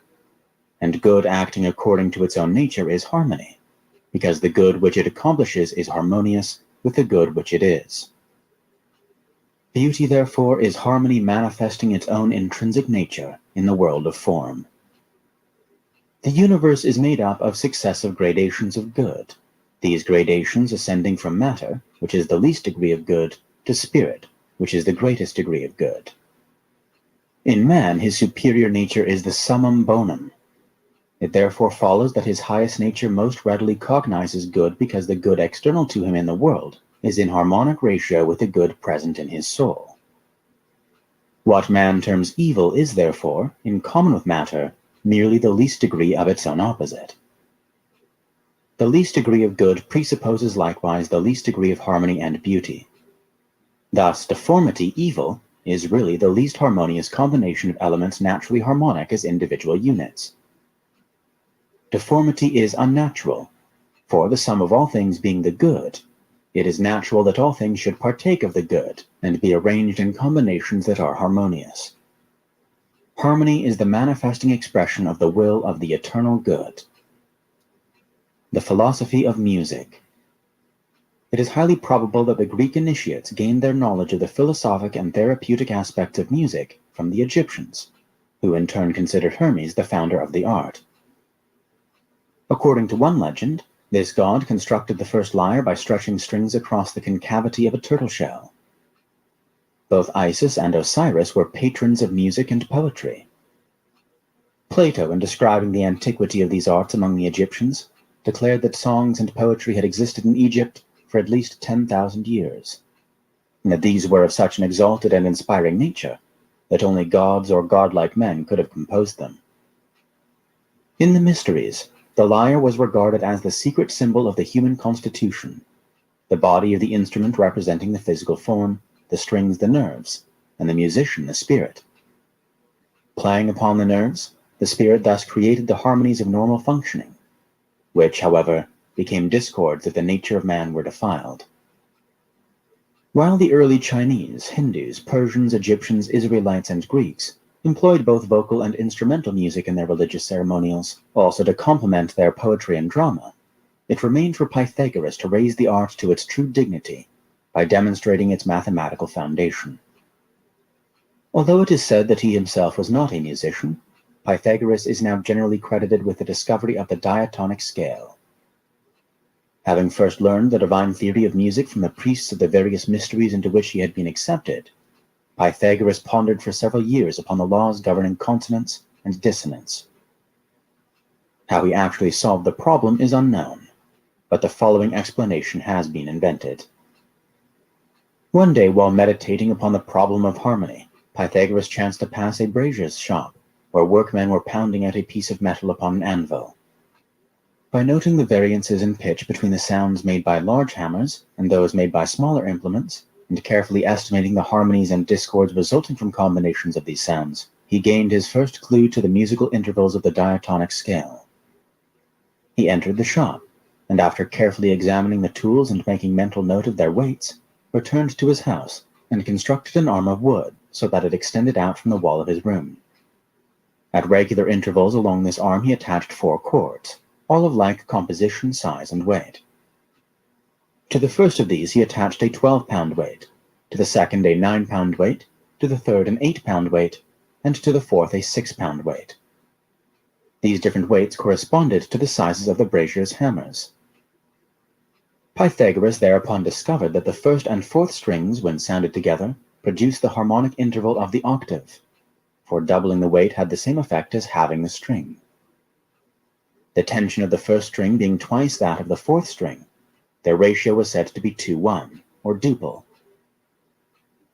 And good acting according to its own nature is harmony, because the good which it accomplishes is harmonious with the good which it is. Beauty, therefore, is harmony manifesting its own intrinsic nature in the world of form. The universe is made up of successive gradations of good, these gradations ascending from matter, which is the least degree of good, to spirit, which is the greatest degree of good. In man, his superior nature is the summum bonum. It therefore follows that his highest nature most readily cognizes good because the good external to him in the world is in harmonic ratio with the good present in his soul. What man terms evil is therefore, in common with matter, merely the least degree of its own opposite. The least degree of good presupposes likewise the least degree of harmony and beauty. Thus, deformity, evil, is really the least harmonious combination of elements naturally harmonic as individual units. Deformity is unnatural, for the sum of all things being the good, it is natural that all things should partake of the good and be arranged in combinations that are harmonious. Harmony is the manifesting expression of the will of the eternal good. The philosophy of music. It is highly probable that the Greek initiates gained their knowledge of the philosophic and therapeutic aspects of music from the Egyptians, who in turn considered Hermes the founder of the art. According to one legend, this god constructed the first lyre by stretching strings across the concavity of a turtle shell. Both Isis and Osiris were patrons of music and poetry. Plato, in describing the antiquity of these arts among the Egyptians, declared that songs and poetry had existed in Egypt for at least 10,000 years, and that these were of such an exalted and inspiring nature that only gods or godlike men could have composed them. In the mysteries, the lyre was regarded as the secret symbol of the human constitution, the body of the instrument representing the physical form, the strings the nerves, and the musician the spirit. Playing upon the nerves, the spirit thus created the harmonies of normal functioning, which, however, became discords if the nature of man were defiled. While the early Chinese, Hindus, Persians, Egyptians, Israelites, and Greeks employed both vocal and instrumental music in their religious ceremonials, also to complement their poetry and drama, it remained for Pythagoras to raise the art to its true dignity by demonstrating its mathematical foundation. Although it is said that he himself was not a musician, Pythagoras is now generally credited with the discovery of the diatonic scale. Having first learned the divine theory of music from the priests of the various mysteries into which he had been accepted, Pythagoras pondered for several years upon the laws governing consonance and dissonance. How he actually solved the problem is unknown, but the following explanation has been invented. One day, while meditating upon the problem of harmony, Pythagoras chanced to pass a brazier's shop, where workmen were pounding out a piece of metal upon an anvil. By noting the variances in pitch between the sounds made by large hammers and those made by smaller implements, and carefully estimating the harmonies and discords resulting from combinations of these sounds, he gained his first clue to the musical intervals of the diatonic scale. He entered the shop, and after carefully examining the tools and making mental note of their weights, returned to his house and constructed an arm of wood so that it extended out from the wall of his room. At regular intervals along this arm he attached 4 cords, all of like composition, size, and weight. To the first of these he attached a 12-pound weight, to the second a 9-pound weight, to the third an 8-pound weight, and to the fourth a 6-pound weight. These different weights corresponded to the sizes of the brazier's hammers. Pythagoras thereupon discovered that the first and fourth strings, when sounded together, produced the harmonic interval of the octave, for doubling the weight had the same effect as halving the string. The tension of the first string being twice that of the fourth string, their ratio was said to be 2:1, or duple.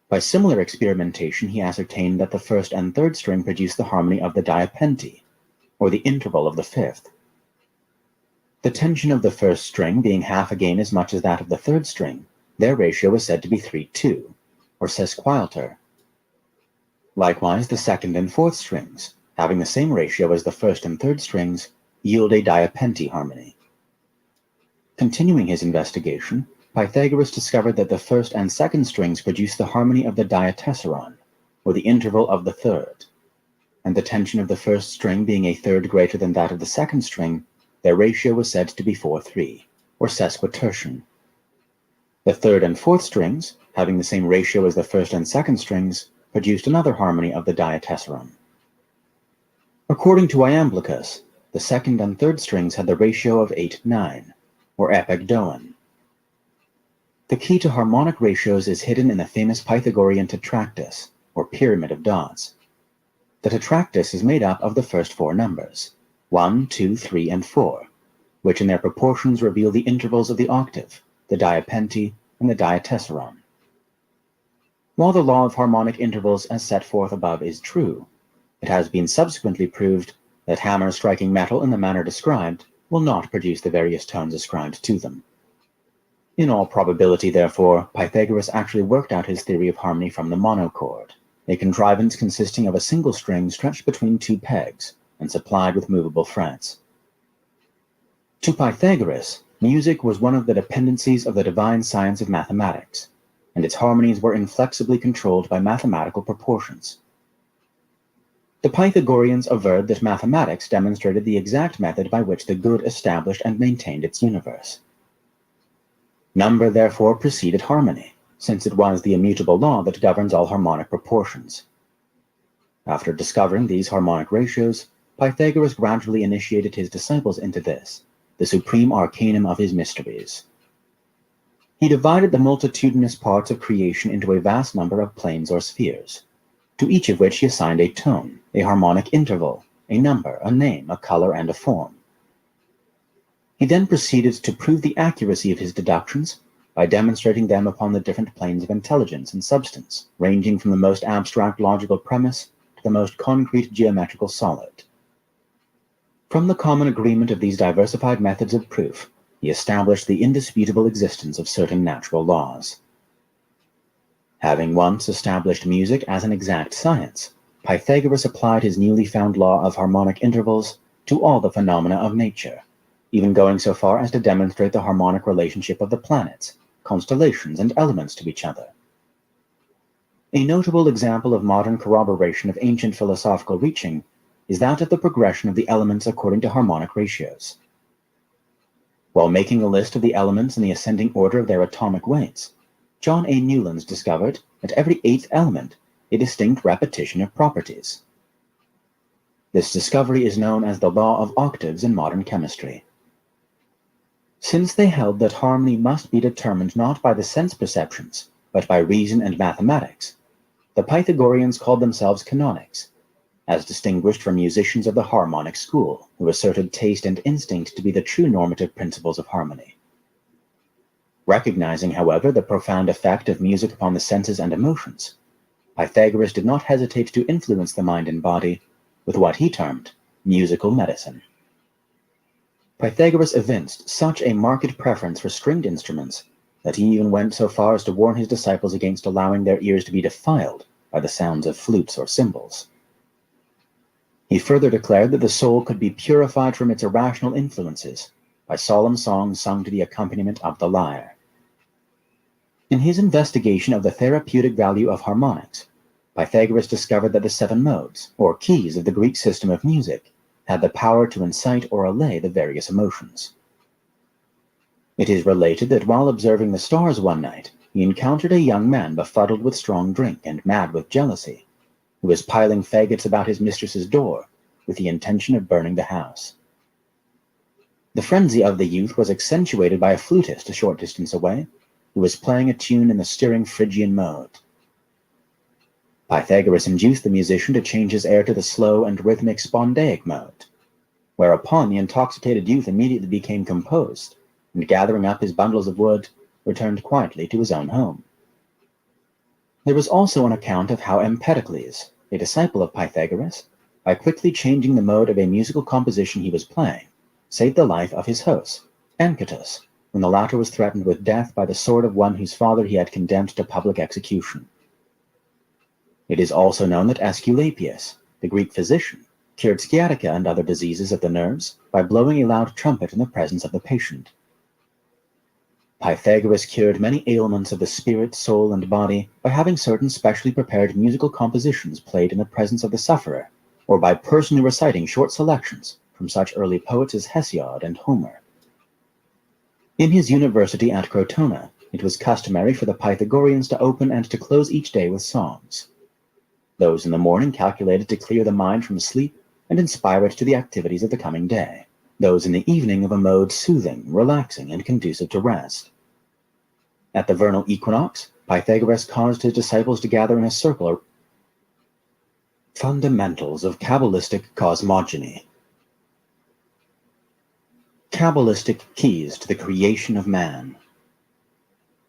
By similar experimentation he ascertained that the first and third string produced the harmony of the diapente, or the interval of the fifth. The tension of the first string being half again as much as that of the third string, their ratio was said to be 3:2, or sesquialter. Likewise, the second and fourth strings, having the same ratio as the first and third strings, yield a diapente harmony. Continuing his investigation, Pythagoras discovered that the first and second strings produce the harmony of the diatessaron, or the interval of the third, and the tension of the first string being a third greater than that of the second string, their ratio was said to be 4:3, or sesquitertian. The third and fourth strings, having the same ratio as the first and second strings, produced another harmony of the diatessaron. According to Iamblichus, the second and third strings had the ratio of 8:9, or epigdoan. The key to harmonic ratios is hidden in the famous Pythagorean tetractys, or pyramid of dots. The tetractys is made up of the first 4 numbers, 1, 2, 3, and 4, which in their proportions reveal the intervals of the octave, the diapente, and the diatessaron. While the law of harmonic intervals as set forth above is true, it has been subsequently proved that hammers striking metal in the manner described will not produce the various tones ascribed to them. In all probability, therefore, Pythagoras actually worked out his theory of harmony from the monochord, a contrivance consisting of a single string stretched between 2 pegs and supplied with movable frets. To Pythagoras, music was one of the dependencies of the divine science of mathematics, and its harmonies were inflexibly controlled by mathematical proportions. The Pythagoreans averred that mathematics demonstrated the exact method by which the good established and maintained its universe. Number therefore preceded harmony, since it was the immutable law that governs all harmonic proportions. After discovering these harmonic ratios, Pythagoras gradually initiated his disciples into this, the supreme arcanum of his mysteries. He divided the multitudinous parts of creation into a vast number of planes or spheres, to each of which he assigned a tone, a harmonic interval, a number, a name, a color, and a form. He then proceeded to prove the accuracy of his deductions by demonstrating them upon the different planes of intelligence and substance, ranging from the most abstract logical premise to the most concrete geometrical solid. From the common agreement of these diversified methods of proof, he established the indisputable existence of certain natural laws. Having once established music as an exact science, Pythagoras applied his newly found law of harmonic intervals to all the phenomena of nature, even going so far as to demonstrate the harmonic relationship of the planets, constellations, and elements to each other. A notable example of modern corroboration of ancient philosophical reaching is that of the progression of the elements according to harmonic ratios. While making a list of the elements in the ascending order of their atomic weights, John A. Newlands discovered at every eighth element a distinct repetition of properties. This discovery is known as the law of octaves in modern chemistry. Since they held that harmony must be determined not by the sense perceptions, but by reason and mathematics, the Pythagoreans called themselves canonics, as distinguished from musicians of the harmonic school, who asserted taste and instinct to be the true normative principles of harmony. Recognizing, however, the profound effect of music upon the senses and emotions, Pythagoras did not hesitate to influence the mind and body with what he termed musical medicine. Pythagoras evinced such a marked preference for stringed instruments that he even went so far as to warn his disciples against allowing their ears to be defiled by the sounds of flutes or cymbals. He further declared that the soul could be purified from its irrational influences by solemn songs sung to the accompaniment of the lyre. In his investigation of the therapeutic value of harmonics, Pythagoras discovered that the 7 modes, or keys of the Greek system of music, had the power to incite or allay the various emotions. It is related that while observing the stars one night, he encountered a young man befuddled with strong drink and mad with jealousy, who was piling faggots about his mistress's door with the intention of burning the house. The frenzy of the youth was accentuated by a flutist a short distance away, who was playing a tune in the stirring Phrygian mode. Pythagoras induced the musician to change his air to the slow and rhythmic spondaic mode, whereupon the intoxicated youth immediately became composed, and gathering up his bundles of wood, returned quietly to his own home. There was also an account of how Empedocles, a disciple of Pythagoras, by quickly changing the mode of a musical composition he was playing, saved the life of his host, Anchitus, when the latter was threatened with death by the sword of one whose father he had condemned to public execution. It is also known that Aesculapius, the Greek physician, cured sciatica and other diseases of the nerves by blowing a loud trumpet in the presence of the patient. Pythagoras cured many ailments of the spirit, soul, and body by having certain specially prepared musical compositions played in the presence of the sufferer, or by personally reciting short selections from such early poets as Hesiod and Homer. In his university at Crotona, it was customary for the Pythagoreans to open and to close each day with songs. Those in the morning calculated to clear the mind from sleep and inspire it to the activities of the coming day. Those in the evening of a mode soothing, relaxing, and conducive to rest. At the vernal equinox, Pythagoras caused his disciples to gather in a circle. Fundamentals of Kabbalistic Cosmogony. Kabbalistic Keys to the Creation of Man.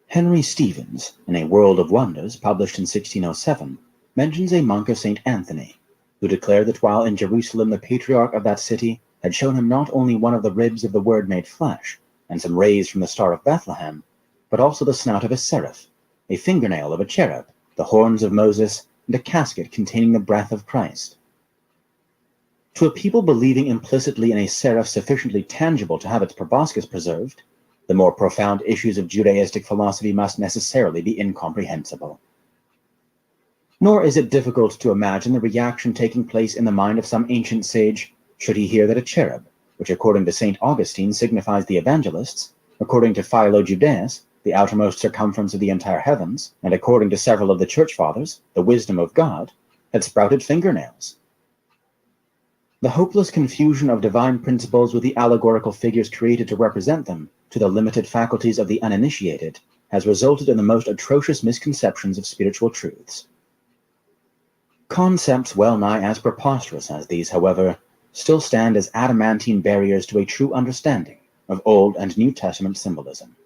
Henry Stevens, in A World of Wonders, published in 1607, mentions a monk of St. Anthony, who declared that while in Jerusalem the patriarch of that city had shown him not only one of the ribs of the Word made flesh, and some rays from the Star of Bethlehem, but also the snout of a seraph, a fingernail of a cherub, the horns of Moses, and a casket containing the breath of Christ. To a people believing implicitly in a seraph sufficiently tangible to have its proboscis preserved, the more profound issues of Judaistic philosophy must necessarily be incomprehensible. Nor is it difficult to imagine the reaction taking place in the mind of some ancient sage should he hear that a cherub, which according to St. Augustine signifies the evangelists, according to Philo Judaeus, the outermost circumference of the entire heavens, and according to several of the church fathers, the wisdom of God, had sprouted fingernails. The hopeless confusion of divine principles with the allegorical figures created to represent them to the limited faculties of the uninitiated has resulted in the most atrocious misconceptions of spiritual truths. Concepts well nigh as preposterous as these, however, still stand as adamantine barriers to a true understanding of Old and New Testament symbolism.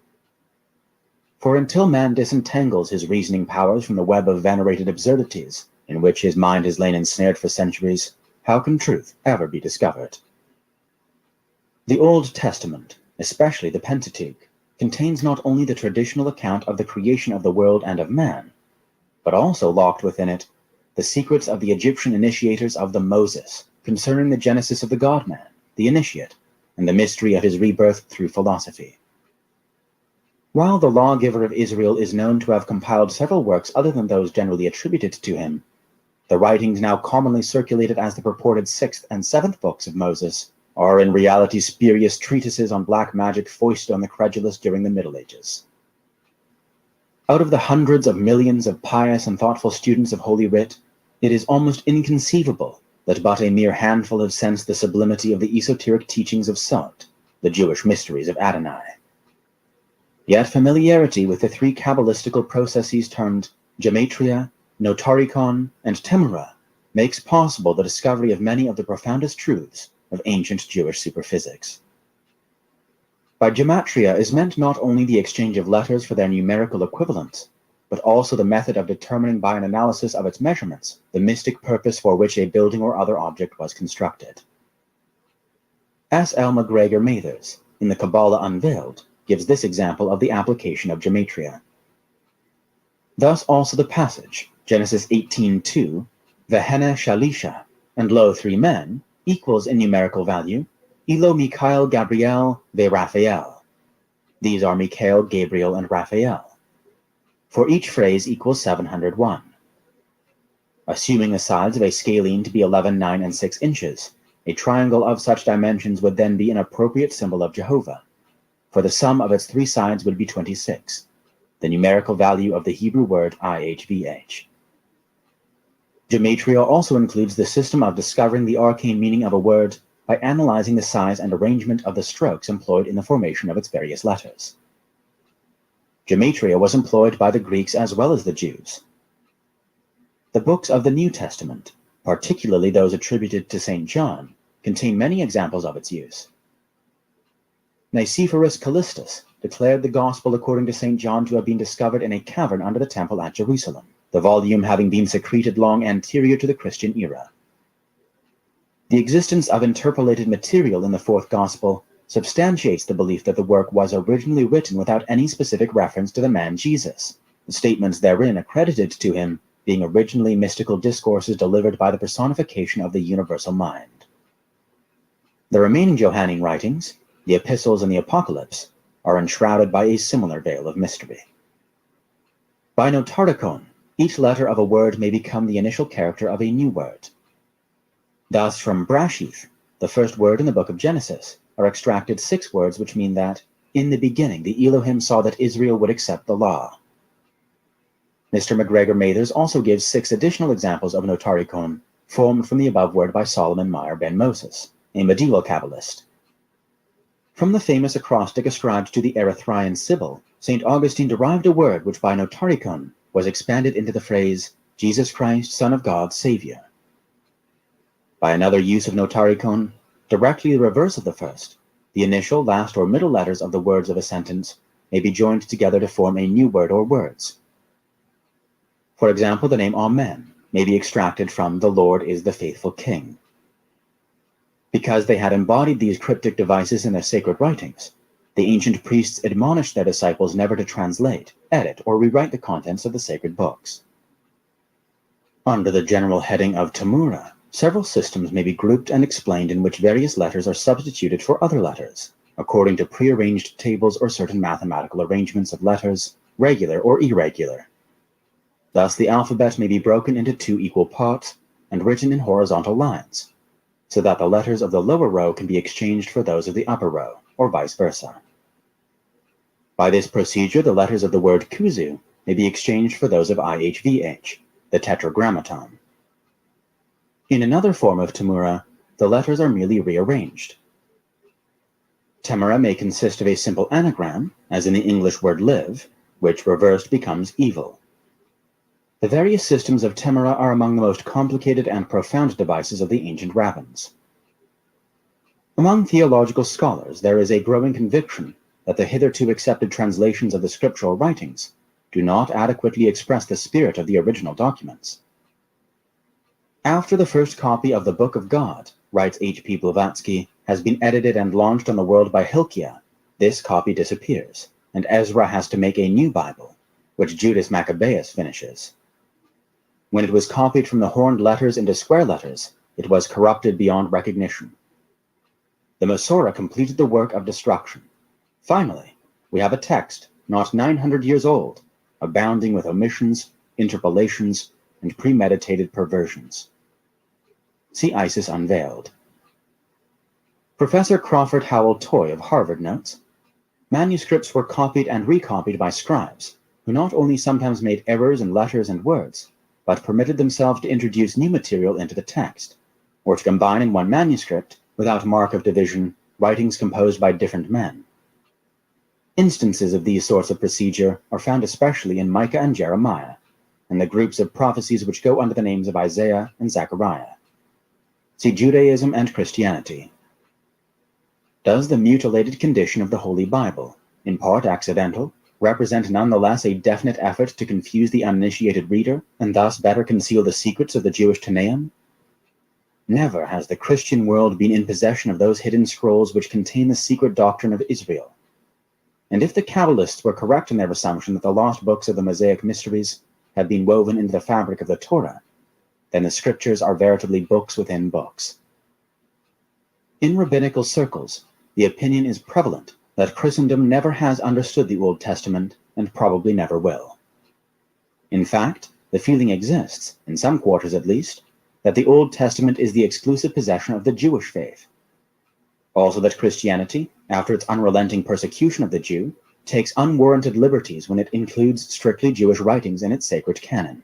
For until man disentangles his reasoning powers from the web of venerated absurdities in which his mind has lain ensnared for centuries, how can truth ever be discovered? The Old Testament, especially the Pentateuch, contains not only the traditional account of the creation of the world and of man, but also locked within it the secrets of the Egyptian initiators of the Moses concerning the genesis of the God-man, the initiate, and the mystery of his rebirth through philosophy. While the lawgiver of Israel is known to have compiled several works other than those generally attributed to him, the writings now commonly circulated as the purported 6th and 7th books of Moses are in reality spurious treatises on black magic foisted on the credulous during the Middle Ages. Out of the hundreds of millions of pious and thoughtful students of Holy Writ, it is almost inconceivable that but a mere handful have sensed the sublimity of the esoteric teachings of Sod, the Jewish mysteries of Adonai. Yet familiarity with the three Kabbalistical processes termed gematria, notarikon, and temura makes possible the discovery of many of the profoundest truths of ancient Jewish superphysics. By gematria is meant not only the exchange of letters for their numerical equivalents, but also the method of determining by an analysis of its measurements the mystic purpose for which a building or other object was constructed. S. L. McGregor Mathers, in the Kabbalah Unveiled, gives this example of the application of gematria. Thus also the passage, Genesis 18:2, Vehene Shalisha, and lo, 3 men, equals in numerical value, Elo Michael Gabriel ve Raphael. These are Michael, Gabriel, and Raphael. For each phrase equals 701. Assuming the sides of a scalene to be 11, 9, and 6 inches, a triangle of such dimensions would then be an appropriate symbol of Jehovah, for the sum of its 3 sides would be 26, the numerical value of the Hebrew word IHVH. Gematria also includes the system of discovering the arcane meaning of a word by analyzing the size and arrangement of the strokes employed in the formation of its various letters. Gematria was employed by the Greeks as well as the Jews. The books of the New Testament, particularly those attributed to St. John, contain many examples of its use. Nicephorus Callistus declared the Gospel according to St. John to have been discovered in a cavern under the temple at Jerusalem, the volume having been secreted long anterior to the Christian era. The existence of interpolated material in the 4th Gospel substantiates the belief that the work was originally written without any specific reference to the man Jesus, the statements therein accredited to him being originally mystical discourses delivered by the personification of the universal mind. The remaining Johannine writings, the Epistles and the Apocalypse, are enshrouded by a similar veil of mystery. By notarikon, each letter of a word may become the initial character of a new word. Thus, from Brashith, the first word in the book of Genesis, are extracted 6 words which mean that, in the beginning, the Elohim saw that Israel would accept the law. Mr. McGregor Mathers also gives 6 additional examples of notarikon formed from the above word by Solomon Meyer ben Moses, a medieval Kabbalist. From the famous acrostic ascribed to the Erythraean Sibyl, St. Augustine derived a word which by notarikon was expanded into the phrase, Jesus Christ, Son of God, Savior. By another use of notarikon, directly the reverse of the first, the initial, last, or middle letters of the words of a sentence may be joined together to form a new word or words. For example, the name Amen may be extracted from the Lord is the faithful King. Because they had embodied these cryptic devices in their sacred writings, the ancient priests admonished their disciples never to translate, edit, or rewrite the contents of the sacred books. Under the general heading of Temura, several systems may be grouped and explained in which various letters are substituted for other letters, according to prearranged tables or certain mathematical arrangements of letters, regular or irregular. Thus, the alphabet may be broken into 2 equal parts and written in horizontal lines, so that the letters of the lower row can be exchanged for those of the upper row, or vice versa. By this procedure, the letters of the word kuzu may be exchanged for those of IHVH, the tetragrammaton. In another form of Temura, the letters are merely rearranged. Temura may consist of a simple anagram, as in the English word live, which reversed becomes evil. The various systems of Temura are among the most complicated and profound devices of the ancient rabbins. Among theological scholars, there is a growing conviction that the hitherto accepted translations of the scriptural writings do not adequately express the spirit of the original documents. After the first copy of the Book of God, writes H. P. Blavatsky, has been edited and launched on the world by Hilkiah, this copy disappears, and Ezra has to make a new Bible, which Judas Maccabeus finishes. When it was copied from the horned letters into square letters, it was corrupted beyond recognition. The Masorah completed the work of destruction. Finally, we have a text not 900 years old, abounding with omissions, interpolations, and premeditated perversions. See Isis Unveiled. Professor Crawford Howell Toy of Harvard notes, manuscripts were copied and recopied by scribes, who not only sometimes made errors in letters and words, but permitted themselves to introduce new material into the text, or to combine in one manuscript, without mark of division, writings composed by different men. Instances of these sorts of procedure are found especially in Micah and Jeremiah, and the groups of prophecies which go under the names of Isaiah and Zechariah. See Judaism and Christianity. Does the mutilated condition of the Holy Bible, in part accidental, represent nonetheless a definite effort to confuse the uninitiated reader, and thus better conceal the secrets of the Jewish Tannaim? Never has the Christian world been in possession of those hidden scrolls which contain the secret doctrine of Israel. And if the Kabbalists were correct in their assumption that the lost books of the Mosaic mysteries had been woven into the fabric of the Torah, then the scriptures are veritably books within books. In rabbinical circles, the opinion is prevalent that Christendom never has understood the Old Testament and probably never will. In fact, the feeling exists, in some quarters at least, that the Old Testament is the exclusive possession of the Jewish faith. Also that Christianity, after its unrelenting persecution of the Jew, takes unwarranted liberties when it includes strictly Jewish writings in its sacred canon.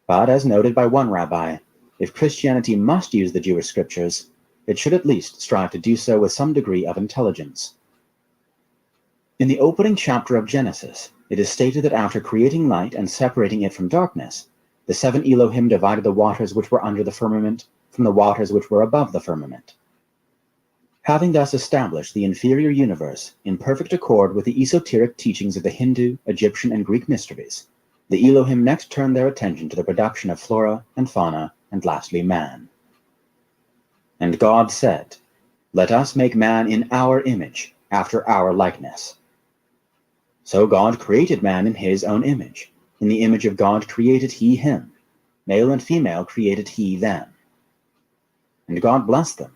But as noted by one rabbi, if Christianity must use the Jewish scriptures, it should at least strive to do so with some degree of intelligence. In the opening chapter of Genesis, it is stated that after creating light and separating it from darkness, the seven Elohim divided the waters which were under the firmament from the waters which were above the firmament. Having thus established the inferior universe in perfect accord with the esoteric teachings of the Hindu, Egyptian, and Greek mysteries, the Elohim next turned their attention to the production of flora and fauna, and lastly man. And God said, "Let us make man in our image, after our likeness." So God created man in his own image. In the image of God created he him. Male and female created he them. And God blessed them.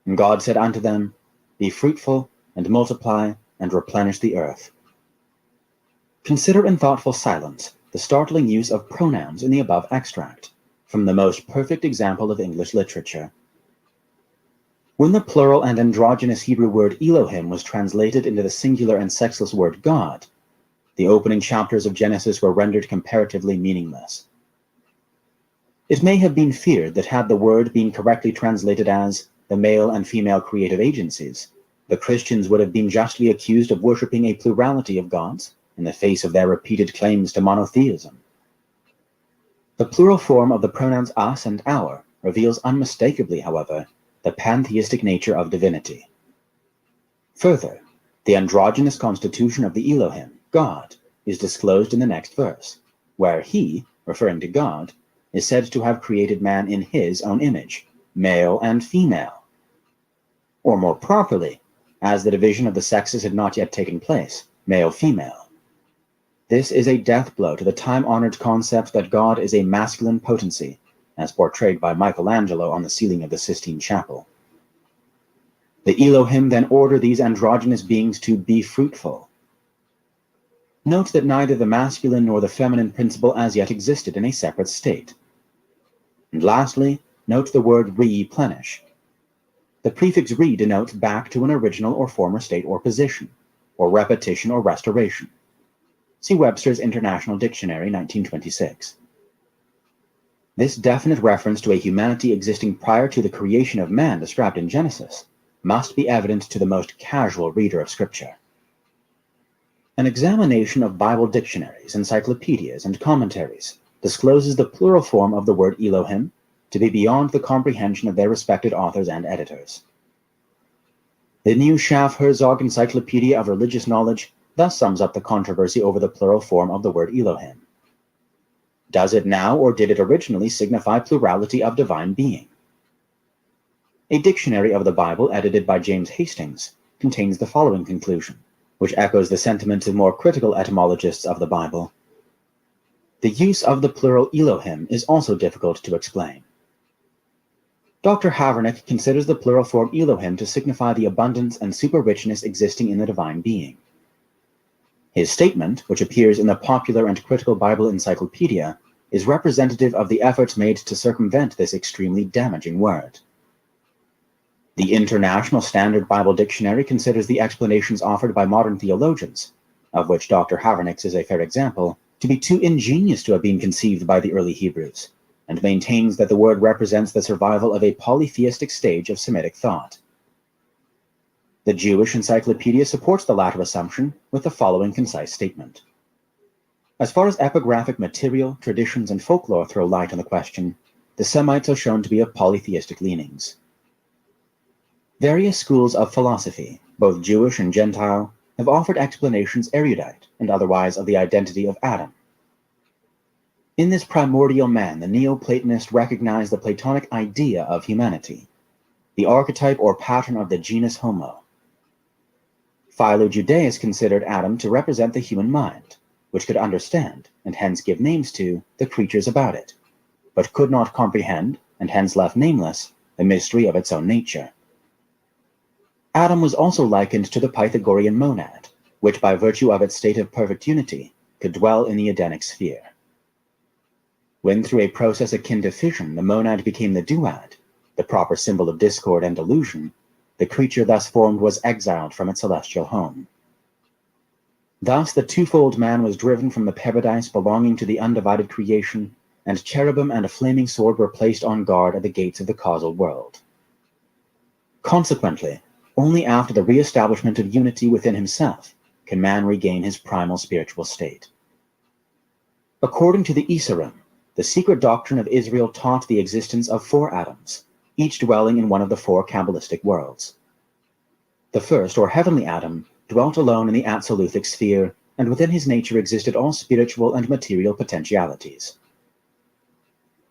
And God said unto them, "Be fruitful, and multiply, and replenish the earth." Consider in thoughtful silence the startling use of pronouns in the above extract, from the most perfect example of English literature. When the plural and androgynous Hebrew word Elohim was translated into the singular and sexless word God, the opening chapters of Genesis were rendered comparatively meaningless. It may have been feared that had the word been correctly translated as the male and female creative agencies, the Christians would have been justly accused of worshipping a plurality of gods in the face of their repeated claims to monotheism. The plural form of the pronouns us and our reveals unmistakably, however, the pantheistic nature of divinity. Further, the androgynous constitution of the Elohim, God, is disclosed in the next verse, where he, referring to God, is said to have created man in his own image, male and female. Or more properly, as the division of the sexes had not yet taken place, male-female. This is a death blow to the time-honored concept that God is a masculine potency, as portrayed by Michelangelo on the ceiling of the Sistine Chapel. The Elohim then order these androgynous beings to be fruitful. Note that neither the masculine nor the feminine principle as yet existed in a separate state. And lastly, note the word replenish. The prefix re denotes back to an original or former state or position, or repetition or restoration. See Webster's International Dictionary, 1926. This definite reference to a humanity existing prior to the creation of man described in Genesis must be evident to the most casual reader of Scripture. An examination of Bible dictionaries, encyclopedias, and commentaries discloses the plural form of the word Elohim to be beyond the comprehension of their respected authors and editors. The new Schaff-Herzog Encyclopedia of Religious Knowledge thus sums up the controversy over the plural form of the word Elohim. Does it now, or did it originally, signify plurality of divine being? A dictionary of the Bible, edited by James Hastings, contains the following conclusion, which echoes the sentiments of more critical etymologists of the Bible. The use of the plural Elohim is also difficult to explain. Dr. Havernick considers the plural form Elohim to signify the abundance and super-richness existing in the divine being. His statement, which appears in the Popular and Critical Bible Encyclopedia, is representative of the efforts made to circumvent this extremely damaging word. The International Standard Bible Dictionary considers the explanations offered by modern theologians, of which Dr. Havernick's is a fair example, to be too ingenious to have been conceived by the early Hebrews, and maintains that the word represents the survival of a polytheistic stage of Semitic thought. The Jewish Encyclopedia supports the latter assumption with the following concise statement. As far as epigraphic material, traditions, and folklore throw light on the question, the Semites are shown to be of polytheistic leanings. Various schools of philosophy, both Jewish and Gentile, have offered explanations erudite and otherwise of the identity of Adam. In this primordial man, the Neoplatonist recognized the Platonic idea of humanity, the archetype or pattern of the genus Homo. Philo-Judaeus considered Adam to represent the human mind, which could understand, and hence give names to, the creatures about it, but could not comprehend, and hence left nameless, the mystery of its own nature. Adam was also likened to the Pythagorean monad, which by virtue of its state of perfect unity, could dwell in the Edenic sphere. When through a process akin to fission the monad became the duad, the proper symbol of discord and delusion, the creature thus formed was exiled from its celestial home. Thus the twofold man was driven from the paradise belonging to the undivided creation, and cherubim and a flaming sword were placed on guard at the gates of the causal world. Consequently, only after the re-establishment of unity within himself can man regain his primal spiritual state. According to the Isarim, the secret doctrine of Israel taught the existence of 4 Adams, each dwelling in one of the 4 Kabbalistic worlds. The first, or heavenly Adam, dwelt alone in the Atsaluthic sphere, and within his nature existed all spiritual and material potentialities.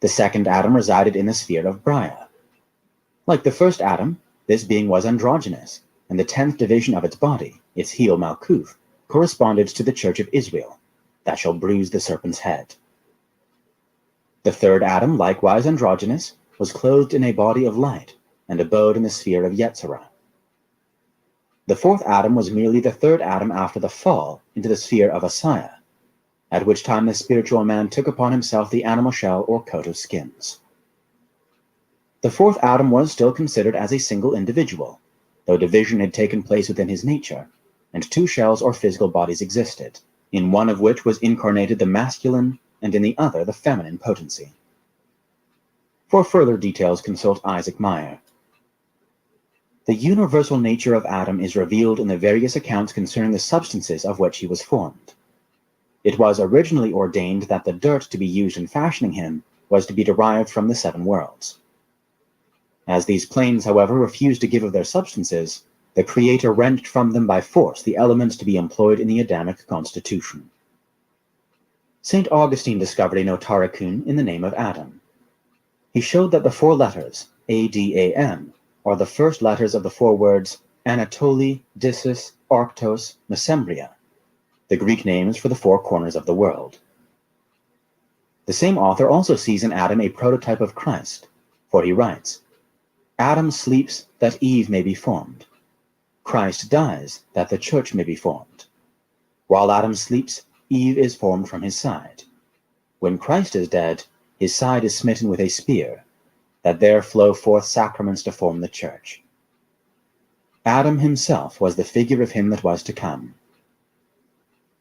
The second Adam resided in the sphere of Braya. Like the first Adam, this being was androgynous, and the 10th division of its body, its heel Malkuth, corresponded to the Church of Israel, that shall bruise the serpent's head. The third Adam, likewise androgynous, was clothed in a body of light, and abode in the sphere of Yetzirah. The fourth Adam was merely the third Adam after the fall into the sphere of Asaya, at which time the spiritual man took upon himself the animal shell or coat of skins. The fourth Adam was still considered as a single individual, though division had taken place within his nature, and 2 shells or physical bodies existed, in one of which was incarnated the masculine, and in the other the feminine potency. For further details, consult Isaac Meyer. The universal nature of Adam is revealed in the various accounts concerning the substances of which he was formed. It was originally ordained that the dirt to be used in fashioning him was to be derived from the 7 worlds. As these planes, however, refused to give of their substances, the Creator wrenched from them by force the elements to be employed in the Adamic constitution. St. Augustine discovered a notaricun in the name of Adam. He showed that the 4 letters, A-D-A-M, are the first letters of the 4 words Anatoli, Dissus, Arctos, Mesembria, the Greek names for the 4 corners of the world. The same author also sees in Adam a prototype of Christ, for he writes, Adam sleeps that Eve may be formed. Christ dies that the church may be formed. While Adam sleeps, Eve is formed from his side. When Christ is dead, his side is smitten with a spear, that there flow forth sacraments to form the church. Adam himself was the figure of him that was to come.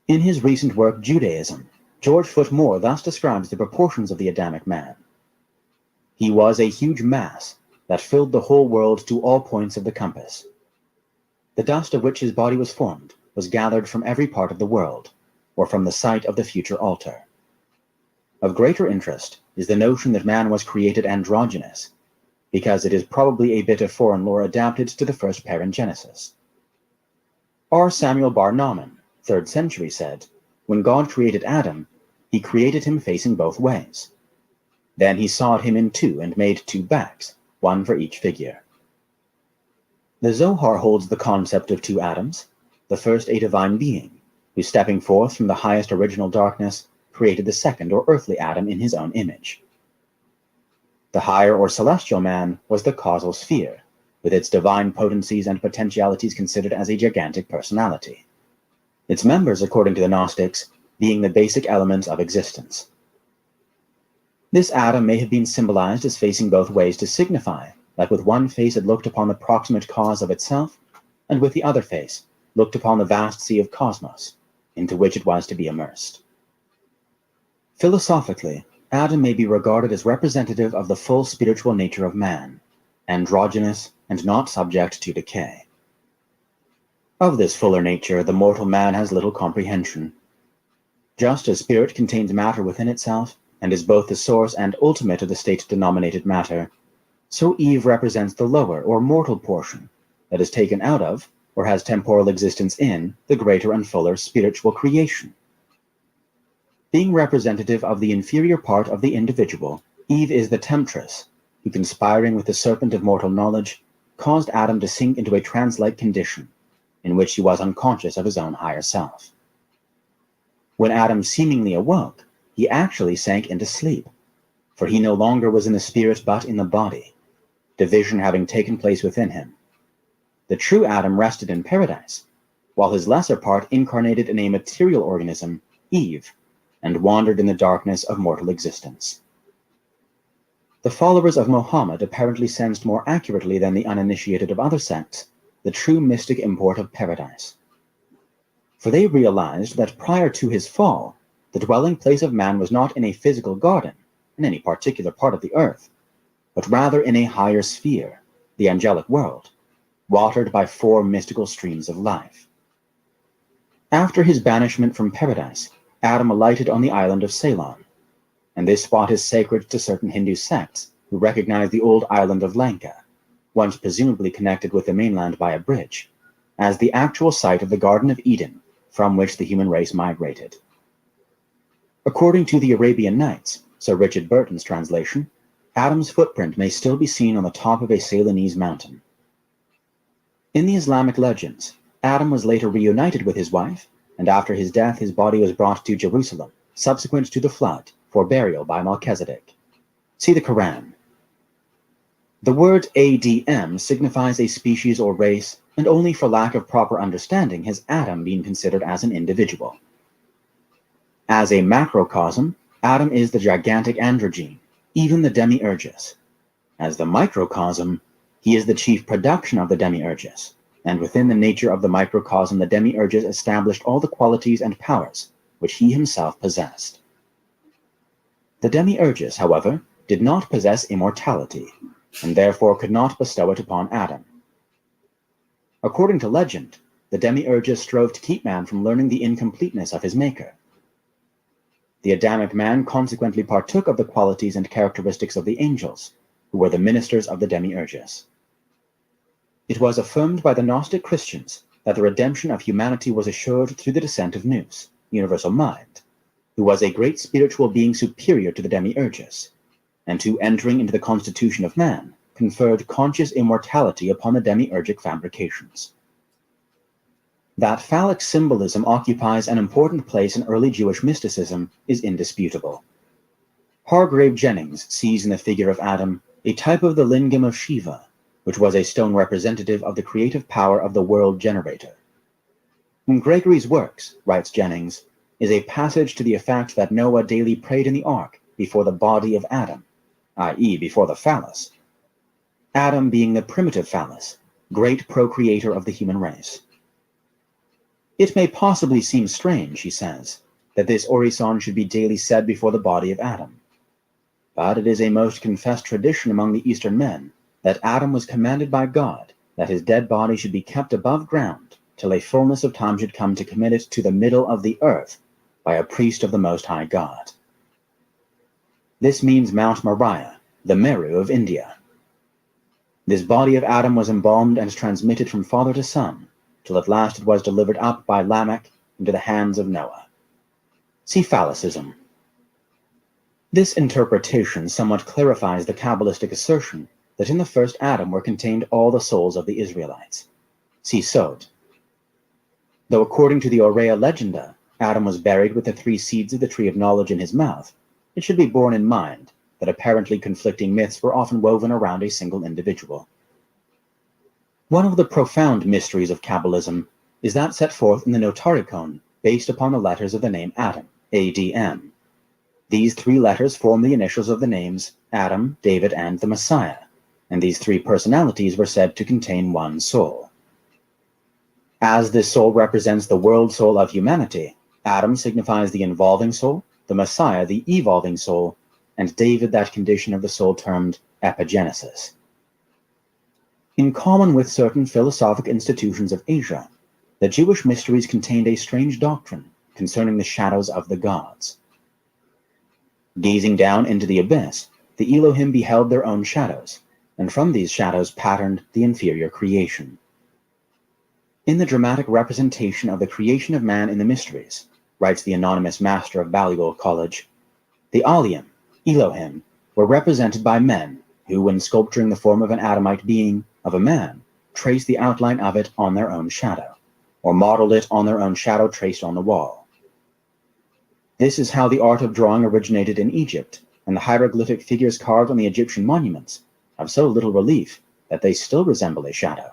In his recent work, Judaism, George Foot Moore thus describes the proportions of the Adamic man. He was a huge mass that filled the whole world to all points of the compass. The dust of which his body was formed was gathered from every part of the world, or from the site of the future altar. Of greater interest is the notion that man was created androgynous, because it is probably a bit of foreign lore adapted to the first parengenesis. R. Samuel Bar Naaman, 3rd century, said, when God created Adam, he created him facing both ways. Then he sawed him in 2 and made 2 backs, 1 for each figure. The Zohar holds the concept of 2 Adams, the first a divine being, who stepping forth from the highest original darkness, created the second or earthly Adam in his own image. The higher or celestial man was the causal sphere, with its divine potencies and potentialities considered as a gigantic personality. Its members, according to the Gnostics, being the basic elements of existence. This atom may have been symbolized as facing both ways to signify that with one face it looked upon the proximate cause of itself, and with the other face looked upon the vast sea of cosmos, into which it was to be immersed. Philosophically, Adam may be regarded as representative of the full spiritual nature of man, androgynous and not subject to decay. Of this fuller nature, the mortal man has little comprehension. Just as spirit contains matter within itself, and is both the source and ultimate of the state denominated matter, so Eve represents the lower or mortal portion that is taken out of, or has temporal existence in, the greater and fuller spiritual creation. Being representative of the inferior part of the individual, Eve is the temptress, who, conspiring with the serpent of mortal knowledge, caused Adam to sink into a trance-like condition, in which he was unconscious of his own higher self. When Adam seemingly awoke, he actually sank into sleep, for he no longer was in the spirit but in the body, division having taken place within him. The true Adam rested in paradise, while his lesser part incarnated in a material organism, Eve, and wandered in the darkness of mortal existence. The followers of Mohammed apparently sensed more accurately than the uninitiated of other sects the true mystic import of paradise. For they realized that prior to his fall, the dwelling place of man was not in a physical garden, in any particular part of the earth, but rather in a higher sphere, the angelic world, watered by 4 mystical streams of life. After his banishment from paradise, Adam alighted on the island of Ceylon, and this spot is sacred to certain Hindu sects who recognize the old island of Lanka, once presumably connected with the mainland by a bridge, as the actual site of the Garden of Eden from which the human race migrated. According to the Arabian Nights, Sir Richard Burton's translation, Adam's footprint may still be seen on the top of a Ceylonese mountain. In the Islamic legends, Adam was later reunited with his wife, and after his death his body was brought to Jerusalem, subsequent to the flood, for burial by Melchizedek. See the Quran. The word ADM signifies a species or race, and only for lack of proper understanding has Adam been considered as an individual. As a macrocosm, Adam is the gigantic androgyne, even the demiurgus. As the microcosm, he is the chief production of the demiurgus, and within the nature of the microcosm the demiurgus established all the qualities and powers which he himself possessed. The demiurgus, however, did not possess immortality, and therefore could not bestow it upon Adam. According to legend, the demiurgus strove to keep man from learning the incompleteness of his maker. The Adamic man consequently partook of the qualities and characteristics of the angels, who were the ministers of the demiurgus. It was affirmed by the Gnostic Christians that the redemption of humanity was assured through the descent of Nous, universal mind, who was a great spiritual being superior to the demiurgus, and who, entering into the constitution of man, conferred conscious immortality upon the demiurgic fabrications. That phallic symbolism occupies an important place in early Jewish mysticism is indisputable. Hargrave Jennings sees in the figure of Adam a type of the lingam of Shiva, which was a stone representative of the creative power of the world generator. In Gregory's works, writes Jennings, is a passage to the effect that Noah daily prayed in the ark before the body of Adam, i.e. before the phallus, Adam being the primitive phallus, great procreator of the human race. It may possibly seem strange, he says, that this orison should be daily said before the body of Adam. But it is a most confessed tradition among the Eastern men that Adam was commanded by God that his dead body should be kept above ground till a fullness of time should come to commit it to the middle of the earth by a priest of the Most High God. This means Mount Moriah, the Meru of India. This body of Adam was embalmed and transmitted from father to son, till at last it was delivered up by Lamech into the hands of Noah. See phallicism. This interpretation somewhat clarifies the Kabbalistic assertion that in the first Adam were contained all the souls of the Israelites. See Sod. Though according to the Aurea Legenda, Adam was buried with the 3 seeds of the tree of knowledge in his mouth, it should be borne in mind that apparently conflicting myths were often woven around a single individual. One of the profound mysteries of Kabbalism is that set forth in the Notarikon, based upon the letters of the name Adam, ADM. These three letters form the initials of the names Adam, David, and the Messiah, and these three personalities were said to contain one soul. As this soul represents the world soul of humanity, Adam signifies the involving soul, the Messiah the evolving soul, and David that condition of the soul termed epigenesis. In common with certain philosophic institutions of Asia, the Jewish mysteries contained a strange doctrine concerning the shadows of the gods. Gazing down into the abyss, the Elohim beheld their own shadows, and from these shadows patterned the inferior creation. In the dramatic representation of the creation of man in the mysteries, writes the anonymous master of Balliol College, the Alim, Elohim, were represented by men who, when sculpturing the form of an Adamite being, of a man, traced the outline of it on their own shadow, or modeled it on their own shadow traced on the wall. This is how the art of drawing originated in Egypt, and the hieroglyphic figures carved on the Egyptian monuments have so little relief that they still resemble a shadow.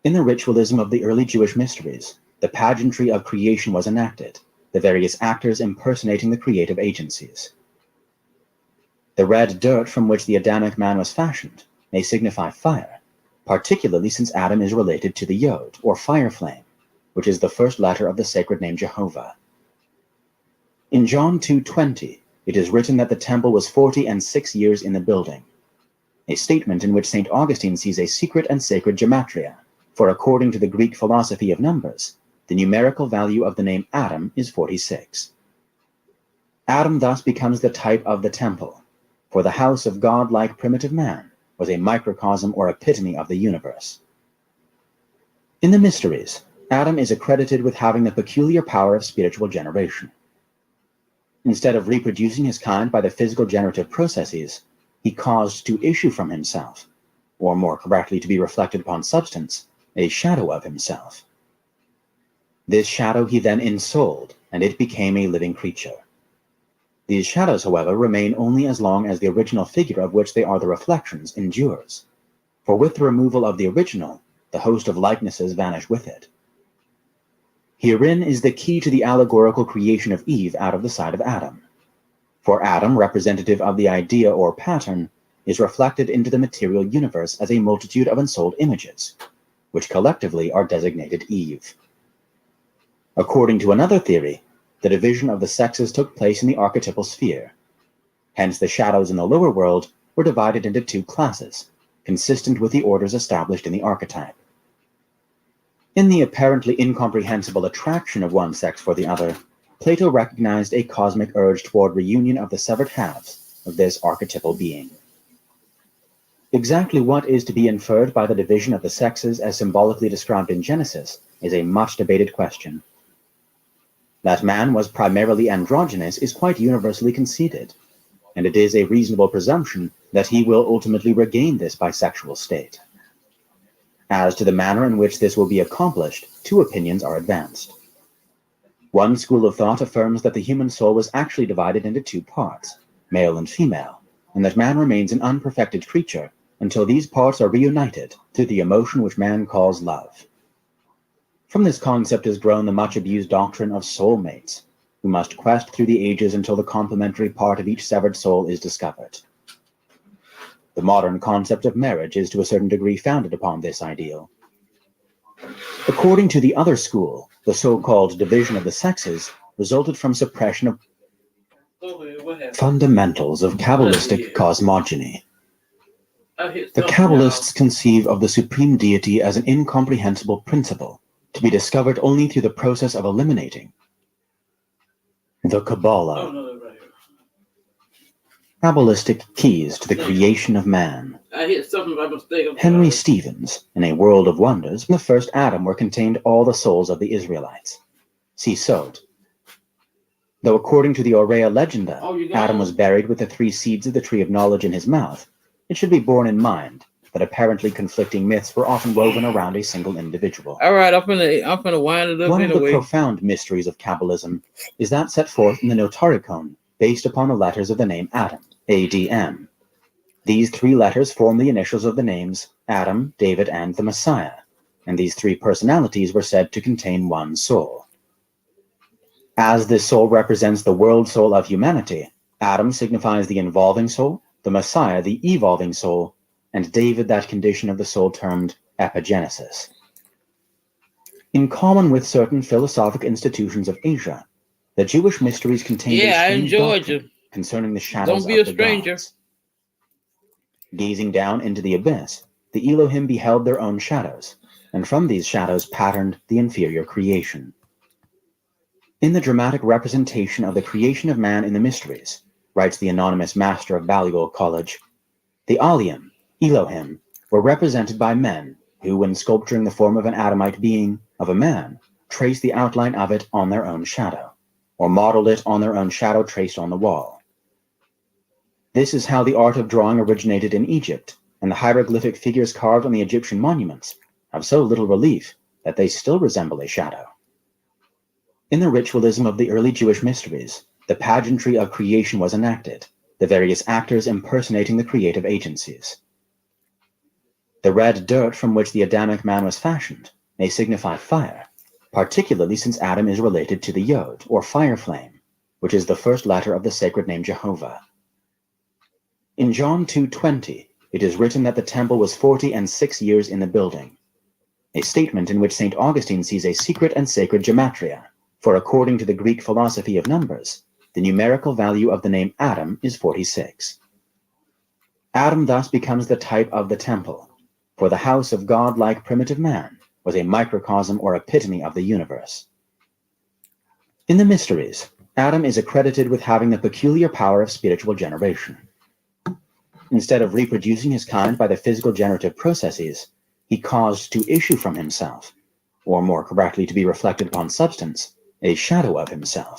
In the ritualism of the early Jewish mysteries, the pageantry of creation was enacted, the various actors impersonating the creative agencies. The red dirt from which the Adamic man was fashioned may signify fire, particularly since Adam is related to the Yod, or fire flame, which is the first letter of the sacred name Jehovah. In John 2:20, it is written that the temple was 46 years in the building, a statement in which St. Augustine sees a secret and sacred gematria, for according to the Greek philosophy of numbers, the numerical value of the name Adam is 46. Adam thus becomes the type of the temple, for the house of God-like primitive man was a microcosm or epitome of the universe. In the mysteries, Adam is accredited with having the peculiar power of spiritual generation. Instead of reproducing his kind by the physical generative processes, he caused to issue from himself, or more correctly to be reflected upon substance, a shadow of himself. This shadow he then ensouled, and it became a living creature. These shadows, however, remain only as long as the original figure of which they are the reflections endures, for with the removal of the original, the host of likenesses vanish with it. Herein is the key to the allegorical creation of Eve out of the side of Adam. For Adam, representative of the idea or pattern, is reflected into the material universe as a multitude of ensouled images, which collectively are designated Eve. According to another theory, the division of the sexes took place in the archetypal sphere. Hence the shadows in the lower world were divided into two classes, consistent with the orders established in the archetype. In the apparently incomprehensible attraction of one sex for the other, Plato recognized a cosmic urge toward reunion of the severed halves of this archetypal being. Exactly what is to be inferred by the division of the sexes as symbolically described in Genesis is a much debated question. That man was primarily androgynous is quite universally conceded, and it is a reasonable presumption that he will ultimately regain this bisexual state. As to the manner in which this will be accomplished, two opinions are advanced. One school of thought affirms that the human soul was actually divided into two parts, male and female, and that man remains an unperfected creature until these parts are reunited through the emotion which man calls love. From this concept has grown the much-abused doctrine of soulmates, who must quest through the ages until the complementary part of each severed soul is discovered. The modern concept of marriage is to a certain degree founded upon this ideal. According to the other school, the so-called division of the sexes resulted from suppression of fundamentals of Kabbalistic cosmogony. The Kabbalists conceive of the supreme deity as an incomprehensible principle, to be discovered only through the process of eliminating. The Kabbalah. Kabbalistic keys to the creation of man. Henry Stevens, in A World of Wonders, in the first Adam were contained all the souls of the Israelites. See Sod. Though according to the Aurea Legenda, Adam was buried with the 3 seeds of the tree of knowledge in his mouth, it should be borne in mind that apparently conflicting myths were often woven around a single individual. All right, I'm gonna wind it up One anyway. of the profound mysteries of Kabbalism is that set forth in the Notarikon, based upon the letters of the name Adam, ADM. These three letters form the initials of the names Adam, David, and the Messiah, and these three personalities were said to contain one soul. As this soul represents the world soul of humanity, Adam signifies the involving soul, the Messiah the evolving soul, and David that condition of the soul termed epigenesis. In common with certain philosophic institutions of Asia, the Jewish mysteries contain a strange doctrine concerning the shadows of the gods. Gazing down into the abyss, the Elohim beheld their own shadows, and from these shadows patterned the inferior creation. In the dramatic representation of the creation of man in the mysteries, writes the anonymous master of Balliol College, the Alim, Elohim, were represented by men who, when sculpturing the form of an Adamite being, of a man, traced the outline of it on their own shadow, or modeled it on their own shadow traced on the wall. This is how the art of drawing originated in Egypt, and the hieroglyphic figures carved on the Egyptian monuments have so little relief that they still resemble a shadow. In the ritualism of the early Jewish mysteries, the pageantry of creation was enacted, the various actors impersonating the creative agencies. The red dirt from which the Adamic man was fashioned may signify fire, particularly since Adam is related to the Yod, or fire flame, which is the first letter of the sacred name Jehovah. In John 2:20, it is written that the temple was 46 years in the building, a statement in which St. Augustine sees a secret and sacred gematria, for according to the Greek philosophy of numbers, the numerical value of the name Adam is 46. Adam thus becomes the type of the temple, for the house of God-like primitive man was a microcosm or epitome of the universe. In the mysteries, Adam is accredited with having the peculiar power of spiritual generation. Instead of reproducing his kind by the physical generative processes, he caused to issue from himself, or more correctly to be reflected upon substance, a shadow of himself.